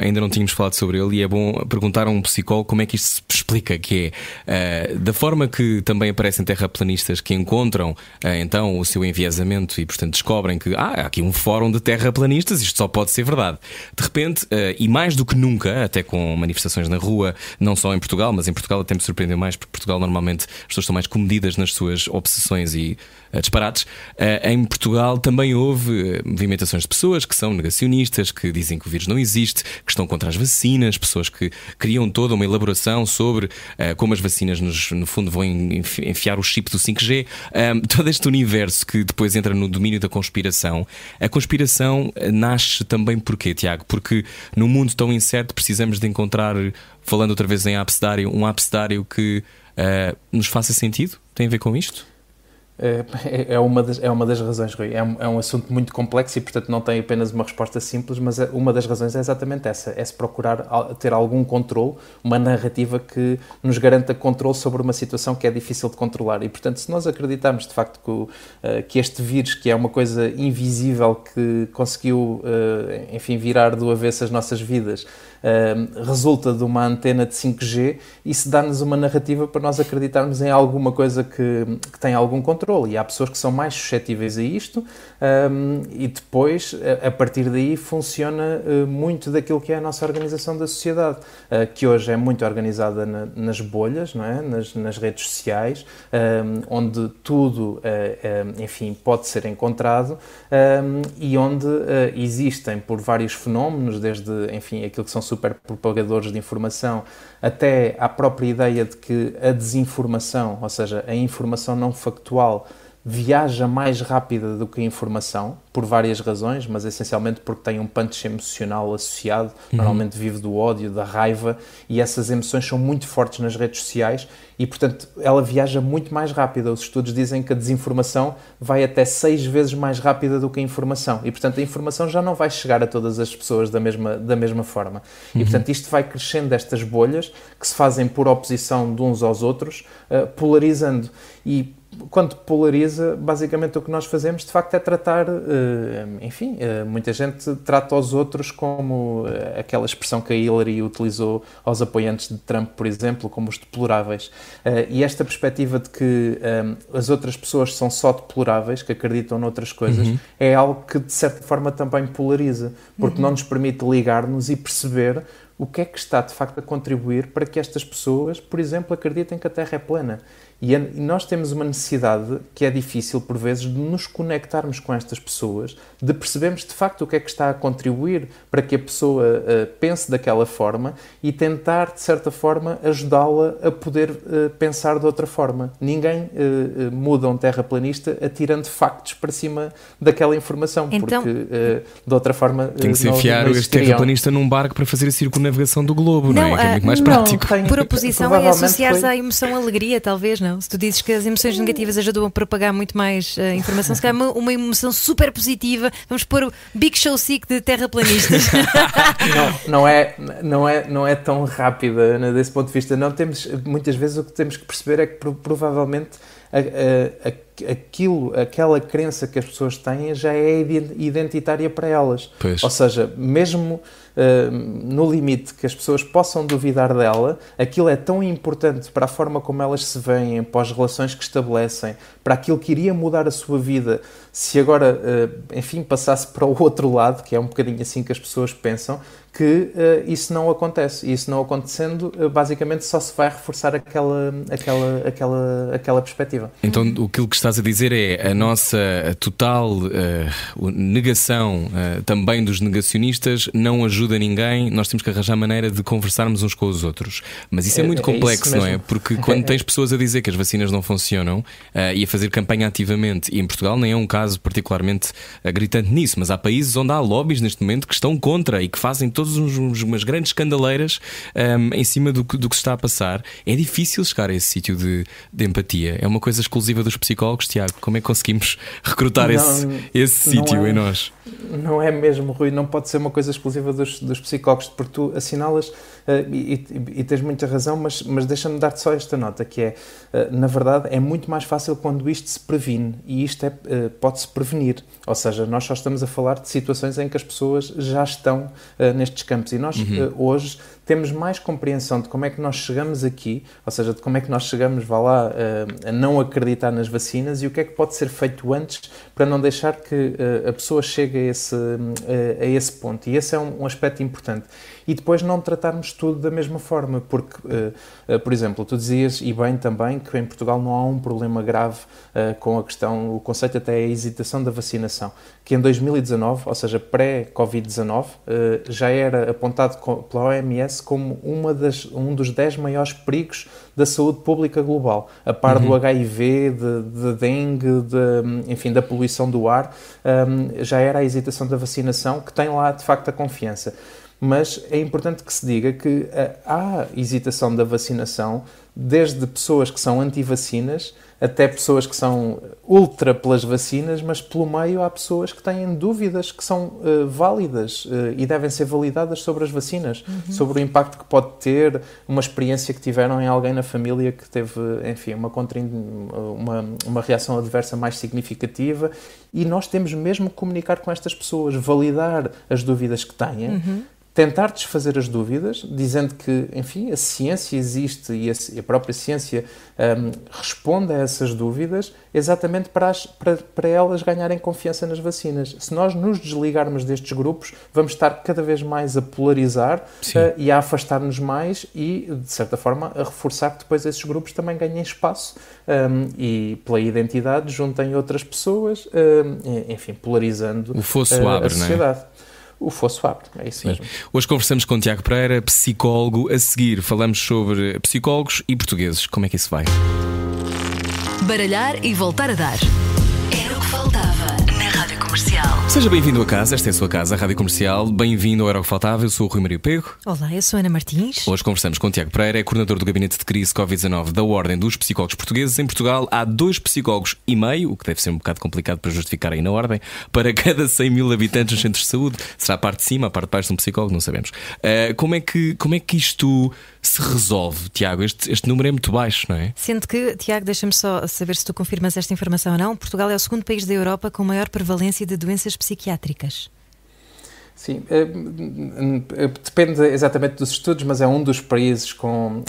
ainda não tínhamos falado sobre ele, e é bom perguntar a um psicólogo como é que isto se explica, que é da forma que também aparecem terraplanistas que encontram então o seu enviesamento e portanto descobrem que há aqui um fórum de terraplanistas, isto só pode ser verdade. De repente, e mais do que nunca, até com manifestações na rua, não só em Portugal, mas em Portugal até me surpreendeu mais, porque Portugal normalmente as pessoas estão mais comedidas nas suas obsessões e disparates. Em Portugal também houve movimentações de pessoas que são negacionistas, que dizem que o vírus não existe, que estão contra as vacinas, pessoas que criam toda uma elaboração sobre como as vacinas no fundo vão enfiar o chip do 5G, todo este universo que depois entra no domínio da conspiração. A conspiração nasce também porquê, Tiago? Porque num mundo tão incerto precisamos de encontrar, falando outra vez em abcedário, um abcedário que nos faça sentido? Tem a ver com isto? É uma das razões, Rui. É um assunto muito complexo e, portanto, não tem apenas uma resposta simples, mas uma das razões é exatamente essa: é se procurar ter algum controle, uma narrativa que nos garanta controle sobre uma situação que é difícil de controlar. E, portanto, se nós acreditarmos de facto que este vírus, que é uma coisa invisível que conseguiu, enfim, virar do avesso as nossas vidas, resulta de uma antena de 5G, isso dá-nos uma narrativa para nós acreditarmos em alguma coisa que tem algum controle. E há pessoas que são mais suscetíveis a isto, e depois, a partir daí, funciona muito daquilo que é a nossa organização da sociedade, que hoje é muito organizada nas bolhas, não é? nas redes sociais, onde tudo, enfim, pode ser encontrado, e onde existem, por vários fenómenos, desde, enfim, aquilo que são super propagadores de informação, até à própria ideia de que a desinformação, ou seja, a informação não factual, viaja mais rápida do que a informação, por várias razões, mas essencialmente porque tem um punch emocional associado, normalmente vive do ódio, da raiva, e essas emoções são muito fortes nas redes sociais e, portanto, ela viaja muito mais rápida. Os estudos dizem que a desinformação vai até 6 vezes mais rápida do que a informação e, portanto, a informação já não vai chegar a todas as pessoas da mesma forma. E, portanto, isto vai crescendo, estas bolhas que se fazem por oposição de uns aos outros, polarizando. E quando polariza, basicamente o que nós fazemos de facto é tratar, enfim, muita gente trata os outros como aquela expressão que a Hillary utilizou aos apoiantes de Trump, por exemplo, como os deploráveis. E esta perspectiva de que as outras pessoas são só deploráveis, que acreditam noutras coisas, é algo que de certa forma também polariza, porque não nos permite ligar-nos e perceber o que é que está de facto a contribuir para que estas pessoas, por exemplo, acreditem que a Terra é plana. E nós temos uma necessidade que é difícil, por vezes, de nos conectarmos com estas pessoas, de percebermos de facto o que é que está a contribuir para que a pessoa pense daquela forma e tentar, de certa forma, ajudá-la a poder pensar de outra forma. Ninguém muda um terraplanista atirando factos para cima daquela informação, então, porque de outra forma tem que se enfiar este terraplanista num barco para fazer a circunnavegação navegação do globo, não é? Que é muito mais não, prático. Por oposição é associar-se à emoção alegria, talvez, não? Se tu dizes que as emoções negativas ajudam a propagar muito mais informação, se calhar uma emoção super positiva, vamos pôr o Big Show Sick de terraplanistas. Não é tão rápida, né, desse ponto de vista. Não temos, muitas vezes o que temos que perceber é que provavelmente aquela crença que as pessoas têm já é identitária para elas. Pois. Ou seja, mesmo no limite que as pessoas possam duvidar dela, aquilo é tão importante para a forma como elas se veem, para as relações que estabelecem, para aquilo que iria mudar a sua vida, se agora, enfim, passasse para o outro lado, que é um bocadinho assim que as pessoas pensam, que isso não acontece. E isso não acontecendo, basicamente só se vai reforçar aquela perspectiva. Então, aquilo que estás a dizer é a nossa total negação também dos negacionistas não ajuda ninguém, nós temos que arranjar maneira de conversarmos uns com os outros. Mas isso é muito complexo, não é? Porque quando tens pessoas a dizer que as vacinas não funcionam e a fazer campanha ativamente, e em Portugal nem é um caso particularmente gritante nisso, mas há países onde há lobbies neste momento que estão contra e que fazem todas umas grandes escandaleiras em cima do que se está a passar. É difícil chegar a esse sítio de empatia. É uma coisa exclusiva dos psicólogos, Tiago. Como é que conseguimos recrutar esse sítio em nós? Não é mesmo, Rui. Não pode ser uma coisa exclusiva dos psicólogos, porque tu assinalas e tens muita razão, mas deixa-me dar-te só esta nota, que é, na verdade, é muito mais fácil quando isto se previne, e isto pode-se prevenir. Ou seja, nós só estamos a falar de situações em que as pessoas já estão nestes campos, e nós hoje temos mais compreensão de como é que nós chegamos aqui, ou seja, de como é que nós chegamos, a não acreditar nas vacinas, e o que é que pode ser feito antes para não deixar que a pessoa chegue a esse ponto. E esse é um aspecto importante. E depois não tratarmos tudo da mesma forma, porque, por exemplo, tu dizias, e bem também, que em Portugal não há um problema grave com a questão, o conceito até é a hesitação da vacinação, que em 2019, ou seja, pré-Covid-19, já era apontado pela OMS como um dos 10 maiores perigos da saúde pública global, a par do HIV, de dengue, enfim, da poluição do ar. Já era a hesitação da vacinação, que tem lá, de facto, a confiança. Mas é importante que se diga que há hesitação da vacinação, desde pessoas que são anti-vacinas até pessoas que são ultra pelas vacinas, mas pelo meio há pessoas que têm dúvidas que são válidas e devem ser validadas sobre as vacinas, sobre o impacto que pode ter, uma experiência que tiveram em alguém na família que teve, enfim, uma reação adversa mais significativa, e nós temos mesmo que comunicar com estas pessoas, validar as dúvidas que têm, tentar desfazer as dúvidas, dizendo que, enfim, a ciência existe e a própria ciência responde a essas dúvidas exatamente para elas ganharem confiança nas vacinas. Se nós nos desligarmos destes grupos, vamos estar cada vez mais a polarizar e a afastar-nos mais e, de certa forma, a reforçar que depois esses grupos também ganhem espaço e, pela identidade, juntem outras pessoas, enfim, polarizando o fosso abre, a sociedade. Não é? O fosso abre, é isso mesmo. Hoje conversamos com Tiago Pereira, psicólogo. A seguir falamos sobre psicólogos e portugueses. Como é que isso vai? Baralhar e voltar a dar. Era o que faltava na Rádio Comercial. Seja bem-vindo a casa, esta é a sua casa, a Rádio Comercial. Bem-vindo ao Era o que Faltava, eu sou o Rui Maria Pego. Olá, eu sou Ana Martins. Hoje conversamos com Tiago Pereira, é coordenador do Gabinete de Crise Covid-19 da Ordem dos Psicólogos Portugueses. Em Portugal há 2 psicólogos e meio, o que deve ser um bocado complicado para justificar aí na Ordem, para cada 100 mil habitantes nos centros de saúde. Será a parte de cima, a parte de baixo de um psicólogo, não sabemos. Como é que isto se resolve, Tiago? Este número é muito baixo, não é? Sendo que, Tiago, deixa-me só saber se tu confirmas esta informação ou não. Portugal é o segundo país da Europa com maior prevalência de doenças psiquiátricas. Sim, depende exatamente dos estudos, mas é um dos países com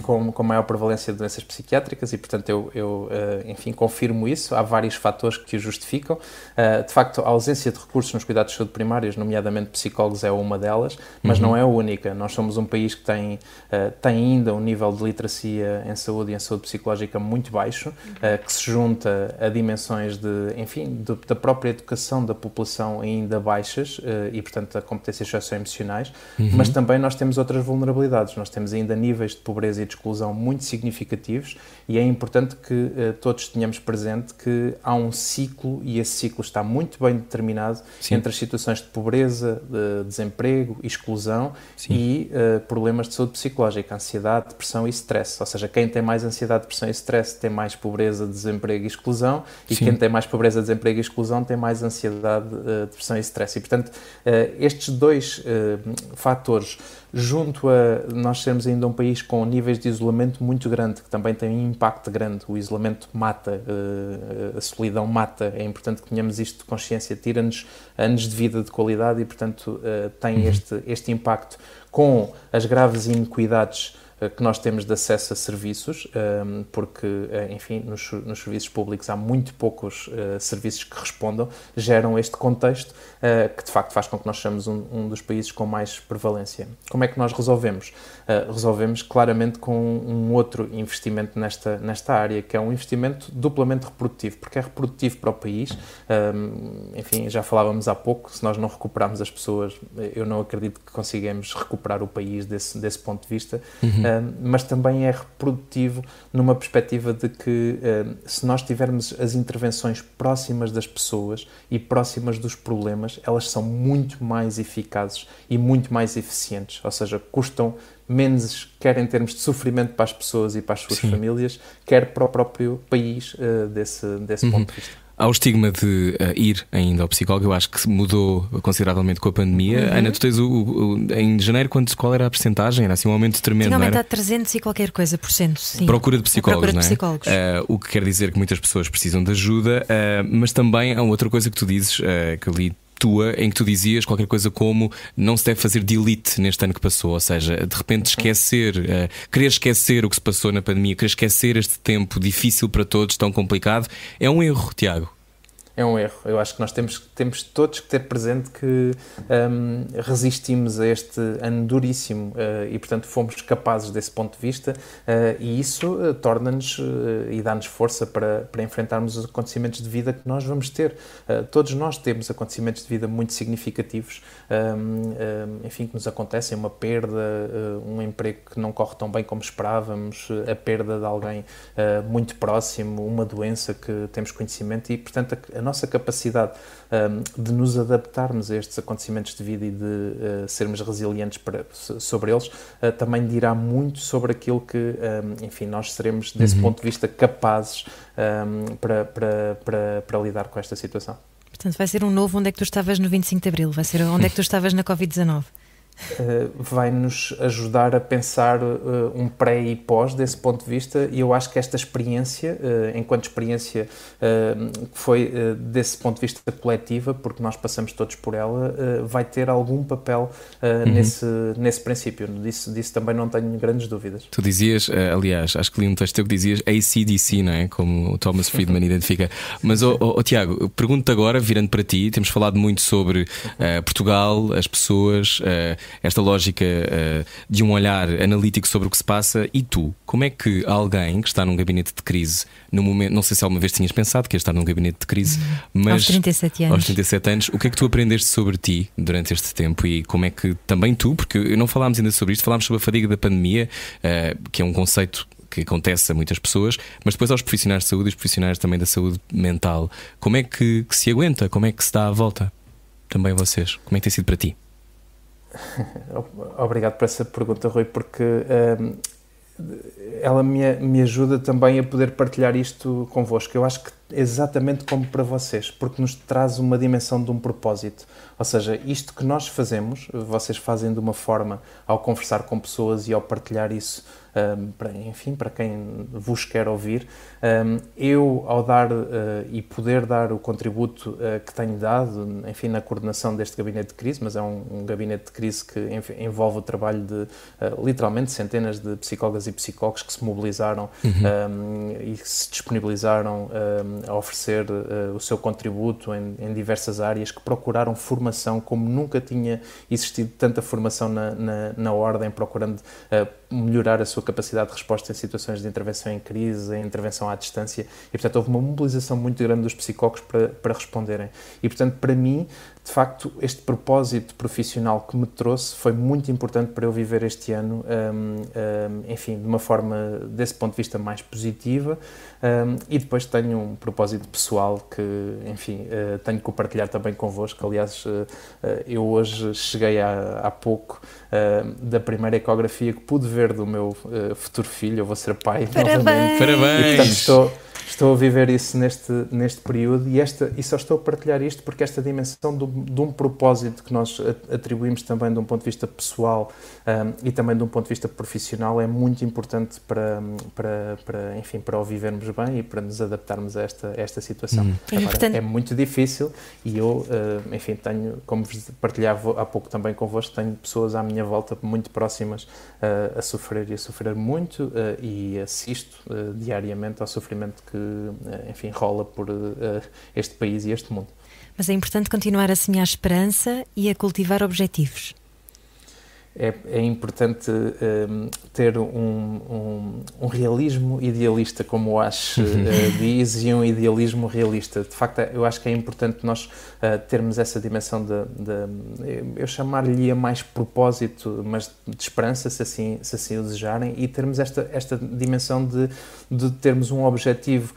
maior prevalência de doenças psiquiátricas e, portanto, eu enfim, confirmo isso. Há vários fatores que o justificam. De facto, a ausência de recursos nos cuidados de saúde primários, nomeadamente psicólogos, é uma delas, mas não é a única. Nós somos um país que tem ainda um nível de literacia em saúde e em saúde psicológica muito baixo, que se junta a dimensões da própria educação da população ainda baixas e, portanto, a competências socioemocionais, mas também nós temos outras vulnerabilidades. Nós temos ainda níveis de pobreza e de exclusão muito significativos e é importante que todos tenhamos presente que há um ciclo e esse ciclo está muito bem determinado entre as situações de pobreza, de desemprego, exclusão e problemas de saúde psicológica, ansiedade, depressão e stress. Ou seja, quem tem mais ansiedade, depressão e stress tem mais pobreza, desemprego e exclusão e quem tem mais pobreza, desemprego e exclusão tem mais ansiedade, depressão e stress. E, portanto, estes dois fatores, junto a nós sermos ainda um país com níveis de isolamento muito grande, que também tem um impacto grande, o isolamento mata, a solidão mata, é importante que tenhamos isto de consciência, tira-nos anos de vida de qualidade e, portanto, tem este impacto com as graves iniquidades que nós temos de acesso a serviços, porque, enfim, nos serviços públicos há muito poucos serviços que respondam, geram este contexto que, de facto, faz com que nós sejamos um dos países com mais prevalência. Como é que nós resolvemos? Resolvemos claramente com um outro investimento nesta área, que é um investimento duplamente reprodutivo, porque é reprodutivo para o país. Enfim, já falávamos há pouco, se nós não recuperarmos as pessoas, eu não acredito que consigamos recuperar o país desse ponto de vista. Mas também é reprodutivo numa perspectiva de que se nós tivermos as intervenções próximas das pessoas e próximas dos problemas, elas são muito mais eficazes e muito mais eficientes, ou seja, custam menos, quer em termos de sofrimento para as pessoas e para as suas famílias, quer para o próprio país desse ponto de vista. Há o estigma de ir ainda ao psicólogo, eu acho que mudou consideravelmente com a pandemia. Ana, tu tens em janeiro, qual era a percentagem? Era assim um aumento tremendo, tinha aumentado não era? 300 e qualquer coisa por cento, sim. Procura de psicólogos, procura de não é? psicólogos. O que quer dizer que muitas pessoas precisam de ajuda, mas também há outra coisa que tu dizes, que eu li em que tu dizias qualquer coisa como não se deve fazer delete neste ano que passou, ou seja, de repente querer esquecer o que se passou na pandemia, querer esquecer este tempo difícil para todos, tão complicado, é um erro, Tiago. É um erro. Eu acho que nós temos todos que ter presente que resistimos a este ano duríssimo e, portanto, fomos capazes desse ponto de vista e isso torna-nos e dá-nos força para enfrentarmos os acontecimentos de vida que nós vamos ter. Todos nós temos acontecimentos de vida muito significativos, enfim, que nos acontecem, uma perda, um emprego que não corre tão bem como esperávamos, a perda de alguém muito próximo, uma doença que temos conhecimento e, portanto, a nossa capacidade de nos adaptarmos a estes acontecimentos de vida e de sermos resilientes sobre eles também dirá muito sobre aquilo que, enfim, nós seremos, desse ponto de vista, capazes para lidar com esta situação. Portanto, vai ser um novo onde é que tu estavas no 25 de Abril, vai ser onde é que tu estavas na Covid-19. Vai-nos ajudar a pensar um pré e pós desse ponto de vista e eu acho que esta experiência, enquanto experiência que foi desse ponto de vista coletiva, porque nós passamos todos por ela, vai ter algum papel nesse princípio. Disso também não tenho grandes dúvidas. Tu dizias, aliás, acho que li um texto teu que dizias AC/DC, não é? Como o Thomas Friedman identifica. Mas, Tiago, pergunto-te agora, virando para ti, temos falado muito sobre Portugal, as pessoas, esta lógica de um olhar analítico sobre o que se passa. E tu, como é que alguém que está num gabinete de crise, no momento, não sei se alguma vez tinhas pensado que ia estar num gabinete de crise, mas aos 37 anos. Aos 37 anos, o que é que tu aprendeste sobre ti durante este tempo e como é que também tu, porque não falámos ainda sobre isto, falámos sobre a fadiga da pandemia, que é um conceito que acontece a muitas pessoas, mas depois aos profissionais de saúde e os profissionais também da saúde mental, como é que se aguenta, como é que se dá a volta? Também vocês, como é que tem sido para ti? Obrigado por essa pergunta, Rui, porque ela me ajuda também a poder partilhar isto convosco. Eu acho que exatamente como para vocês, porque nos traz uma dimensão de um propósito. Ou seja, isto que nós fazemos, vocês fazem de uma forma ao conversar com pessoas e ao partilhar isso, para quem vos quer ouvir. Eu, ao dar e poder dar o contributo que tenho dado, enfim, na coordenação deste gabinete de crise, mas é um gabinete de crise que envolve o trabalho de, literalmente, centenas de psicólogas e psicólogos que se mobilizaram e que se disponibilizaram a oferecer o seu contributo em diversas áreas, que procuraram formação como nunca tinha existido tanta formação na Ordem, procurando melhorar a sua capacidade de resposta em situações de intervenção em crise, em intervenção à distância, e portanto houve uma mobilização muito grande dos psicólogos para responderem. E portanto, para mim, de facto, este propósito profissional que me trouxe foi muito importante para eu viver este ano, enfim, de uma forma, desse ponto de vista, mais positiva, e depois tenho um propósito pessoal que, enfim, tenho que partilhar também convosco. Aliás, eu hoje cheguei há pouco da primeira ecografia que pude ver do meu futuro filho. Eu vou ser pai novamente. Parabéns! E, portanto, estou a viver isso neste período e só estou a partilhar isto porque esta dimensão de um propósito que nós atribuímos também de um ponto de vista pessoal e também de um ponto de vista profissional é muito importante enfim, para o vivermos bem e para nos adaptarmos a esta situação. Agora, é muito difícil e eu, enfim, tenho, como vos partilhava há pouco também convosco, tenho pessoas à minha volta muito próximas a sofrer e a sofrer muito e assisto diariamente ao sofrimento que, enfim, rola por este país e este mundo. Mas é importante continuar a semear esperança e a cultivar objetivos. É importante ter um realismo idealista, como o Ash diz, e um idealismo realista. De facto, eu acho que é importante nós termos essa dimensão eu chamar-lhe mais propósito, mas de esperança, se assim o desejarem, e termos esta dimensão de termos um objetivo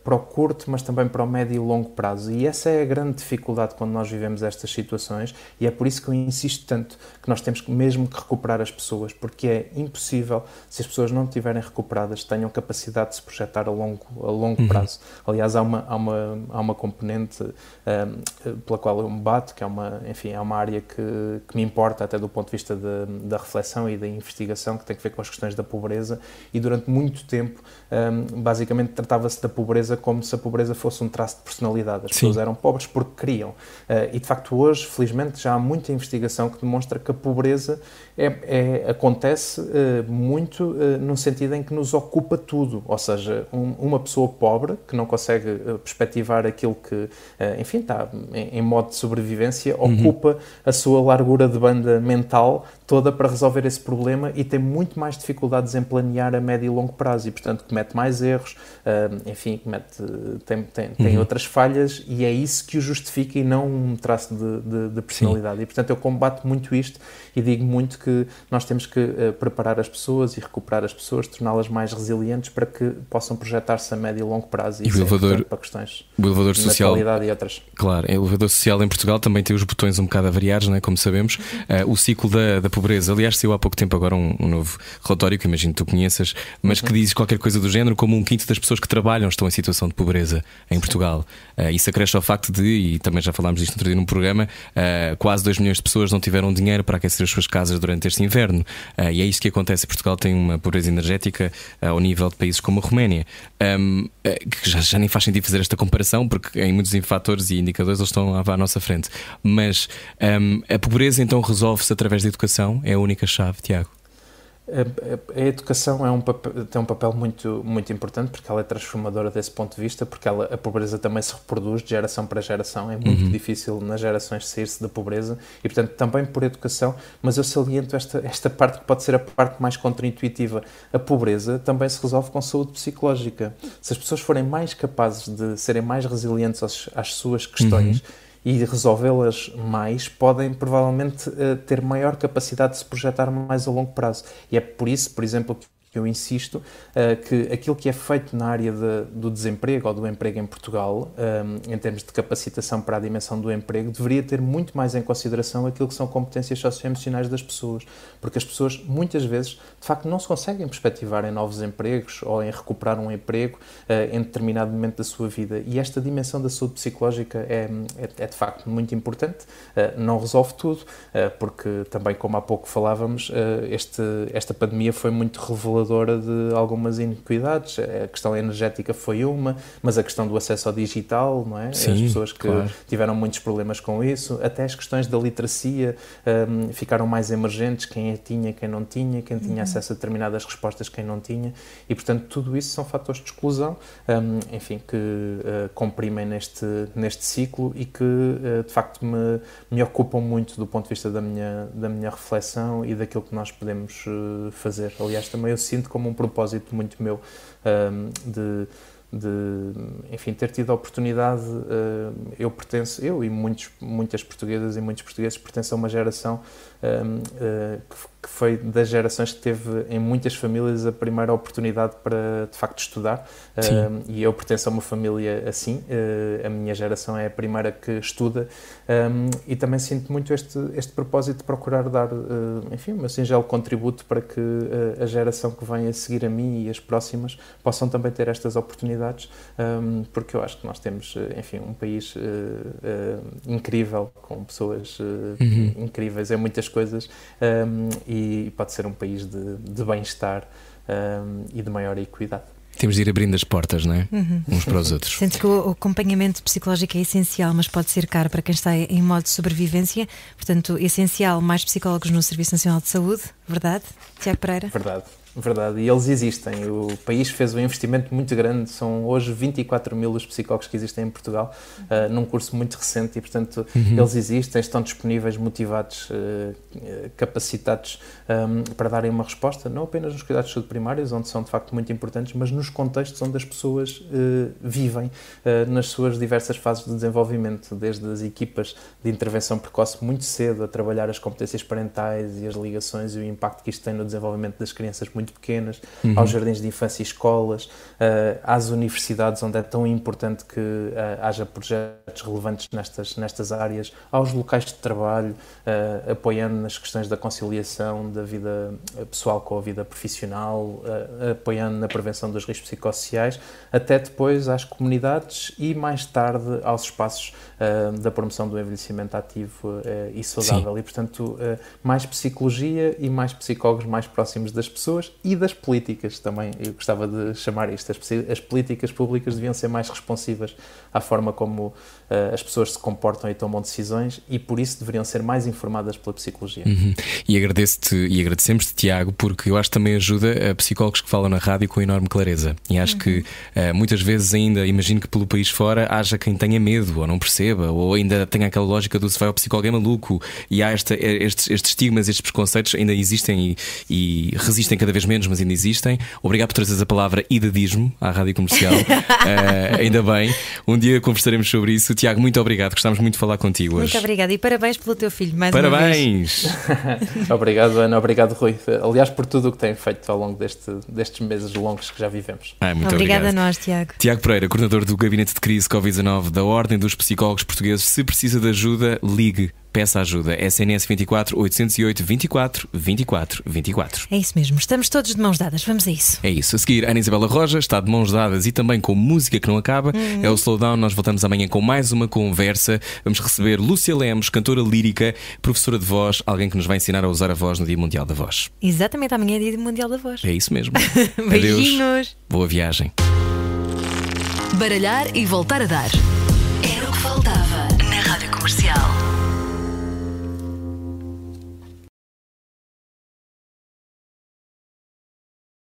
para o curto, mas também para o médio e longo prazo. E essa é a grande dificuldade quando nós vivemos estas situações, e é por isso que eu insisto tanto que nós temos mesmo que recuperar as pessoas, porque é impossível, se as pessoas não estiverem recuperadas, tenham capacidade de se projetar a longo prazo. Aliás, há uma componente pela qual eu me bato, que é uma área que me importa até do ponto de vista da reflexão e da investigação, que tem a ver com as questões da pobreza, e durante muito tempo, basicamente, tratava-se da pobreza como se a pobreza fosse um traço de personalidade. As pessoas eram pobres porque queriam. E, de facto, hoje, felizmente, já há muita investigação que demonstra que a pobreza acontece muito no sentido em que nos ocupa tudo. Ou seja, uma pessoa pobre que não consegue perspectivar aquilo que, enfim, está em modo de sobrevivência, ocupa a sua largura de banda mental toda para resolver esse problema e tem muito mais dificuldades em planear a médio e longo prazo e, portanto, comete mais erros, enfim, tem outras falhas, e é isso que o justifica e não um traço de personalidade. E, portanto, eu combato muito isto e digo muito que nós temos que preparar as pessoas e recuperar as pessoas, torná-las mais resilientes para que possam projetar-se a médio e longo prazo. E isso para questões o elevador de social, natalidade e outras. Claro, o elevador social em Portugal também tem os botões um bocado avariados, não é? Como sabemos. O ciclo da pobreza. Aliás, saiu há pouco tempo agora um novo relatório que imagino que tu conheças, mas que diz qualquer coisa do género, como 1/5 das pessoas que trabalham estão em situação de pobreza em Portugal. Isso acresce ao facto e também já falámos disto outro dia num programa, quase 2 milhões de pessoas não tiveram dinheiro para aquecer as suas casas durante este inverno. E é isso que acontece. Portugal tem uma pobreza energética ao nível de países como a Roménia, que já nem faz sentido fazer esta comparação, porque em muitos fatores e indicadores eles estão à nossa frente. Mas a pobreza então resolve-se através da educação? É a única chave, Tiago? A educação tem um papel muito, muito importante, porque ela é transformadora desse ponto de vista, porque a pobreza também se reproduz de geração para geração. É muito difícil nas gerações sair-se da pobreza e, portanto, também por educação. Mas eu saliento esta parte que pode ser a parte mais contraintuitiva. A pobreza também se resolve com saúde psicológica. Se as pessoas forem mais capazes de serem mais resilientes às suas questões e resolvê-las mais, podem provavelmente ter maior capacidade de se projetar mais a longo prazo. E é por isso, por exemplo, que eu insisto que aquilo que é feito na área do desemprego ou do emprego em Portugal, em termos de capacitação para a dimensão do emprego, deveria ter muito mais em consideração aquilo que são competências socioemocionais das pessoas, porque as pessoas muitas vezes de facto não se conseguem perspectivar em novos empregos ou em recuperar um emprego em determinado momento da sua vida, e esta dimensão da saúde psicológica é de facto muito importante. Não resolve tudo, porque também, como há pouco falávamos, esta pandemia foi muito reveladora causadora de algumas iniquidades. A questão energética foi uma, mas a questão do acesso ao digital, não é? Sim, as pessoas que claro. tiveram muitos problemas com isso, até as questões da literacia ficaram mais emergentes, quem tinha, quem não tinha, quem tinha acesso a determinadas respostas, quem não tinha, e portanto tudo isso são fatores de exclusão, enfim, que comprimem neste ciclo e que de facto me ocupam muito do ponto de vista da minha reflexão e daquilo que nós podemos fazer. Aliás, também eu sinto como um propósito muito meu de enfim, ter tido a oportunidade. Eu e muitas portuguesas e muitos portugueses pertencem a uma geração que foi das gerações que teve em muitas famílias a primeira oportunidade para de facto estudar, e eu pertenço a uma família assim. A minha geração é a primeira que estuda, e também sinto muito este propósito de procurar dar enfim, um singelo contributo para que a geração que vem a seguir a mim e as próximas possam também ter estas oportunidades, porque eu acho que nós temos, enfim, um país incrível, com pessoas incríveis em muitas coisas, e pode ser um país de bem-estar e de maior equidade. Temos de ir abrindo as portas, não é? Uns para os outros. Sentes que o acompanhamento psicológico é essencial, mas pode ser caro para quem está em modo de sobrevivência. Portanto, essencial, mais psicólogos no Serviço Nacional de Saúde, verdade, Tiago Pereira? Verdade, e eles existem. O país fez um investimento muito grande, são hoje 24 mil os psicólogos que existem em Portugal, num curso muito recente, e portanto eles existem, estão disponíveis, motivados, capacitados para darem uma resposta, não apenas nos cuidados de saúde primários, onde são de facto muito importantes, mas nos contextos onde as pessoas vivem, nas suas diversas fases de desenvolvimento, desde as equipas de intervenção precoce muito cedo, a trabalhar as competências parentais e as ligações e o impacto que isto tem no desenvolvimento das crianças muito pequenas, aos jardins de infância e escolas, às universidades, onde é tão importante que haja projetos relevantes nestas áreas, aos locais de trabalho, apoiando nas questões da conciliação da vida pessoal com a vida profissional, apoiando na prevenção dos riscos psicossociais, até depois às comunidades e mais tarde aos espaços da promoção do envelhecimento ativo e saudável. Sim. E portanto mais psicologia e mais psicólogos mais próximos das pessoas e das políticas também. Eu gostava de chamar isto, as políticas públicas deviam ser mais responsivas à forma como as pessoas se comportam e tomam decisões, e por isso deveriam ser mais informadas pela psicologia. E agradeço-te e agradecemos-te, Tiago, porque eu acho que também ajuda a psicólogos que falam na rádio com enorme clareza, e acho que muitas vezes ainda, imagino que pelo país fora haja quem tenha medo ou não perceba, ou ainda tenha aquela lógica do se vai ao psicólogo é maluco, e há estes estigmas, estes preconceitos ainda existem e resistem cada vez menos, mas ainda existem. Obrigado por trazeres a palavra idadismo à rádio comercial. Ainda bem, um dia conversaremos sobre isso. Tiago, muito obrigado, gostávamos muito de falar contigo hoje. Muito obrigada e parabéns pelo teu filho, mais parabéns. Uma vez. Obrigado, Ana, obrigado, Rui, aliás, por tudo o que têm feito ao longo destes meses longos que já vivemos. Muito obrigada obrigado. A nós, Tiago. Tiago Pereira, coordenador do Gabinete de Crise Covid-19 da Ordem dos Psicólogos Portugueses. Se precisa de ajuda, ligue, peça ajuda. SNS 24 808 24 24 24. É isso mesmo, estamos todos de mãos dadas, vamos a isso. É isso, a seguir Ana Isabela Roja está de mãos dadas e também com música que não acaba. É o Slowdown, nós voltamos amanhã com mais uma conversa. Vamos receber Lúcia Lemos, cantora lírica, professora de voz, alguém que nos vai ensinar a usar a voz no Dia Mundial da Voz. Exatamente, amanhã é Dia Mundial da Voz. É isso mesmo. Beijinhos. Adeus. Boa viagem. Baralhar e voltar a dar. Era o que faltava na Rádio Comercial.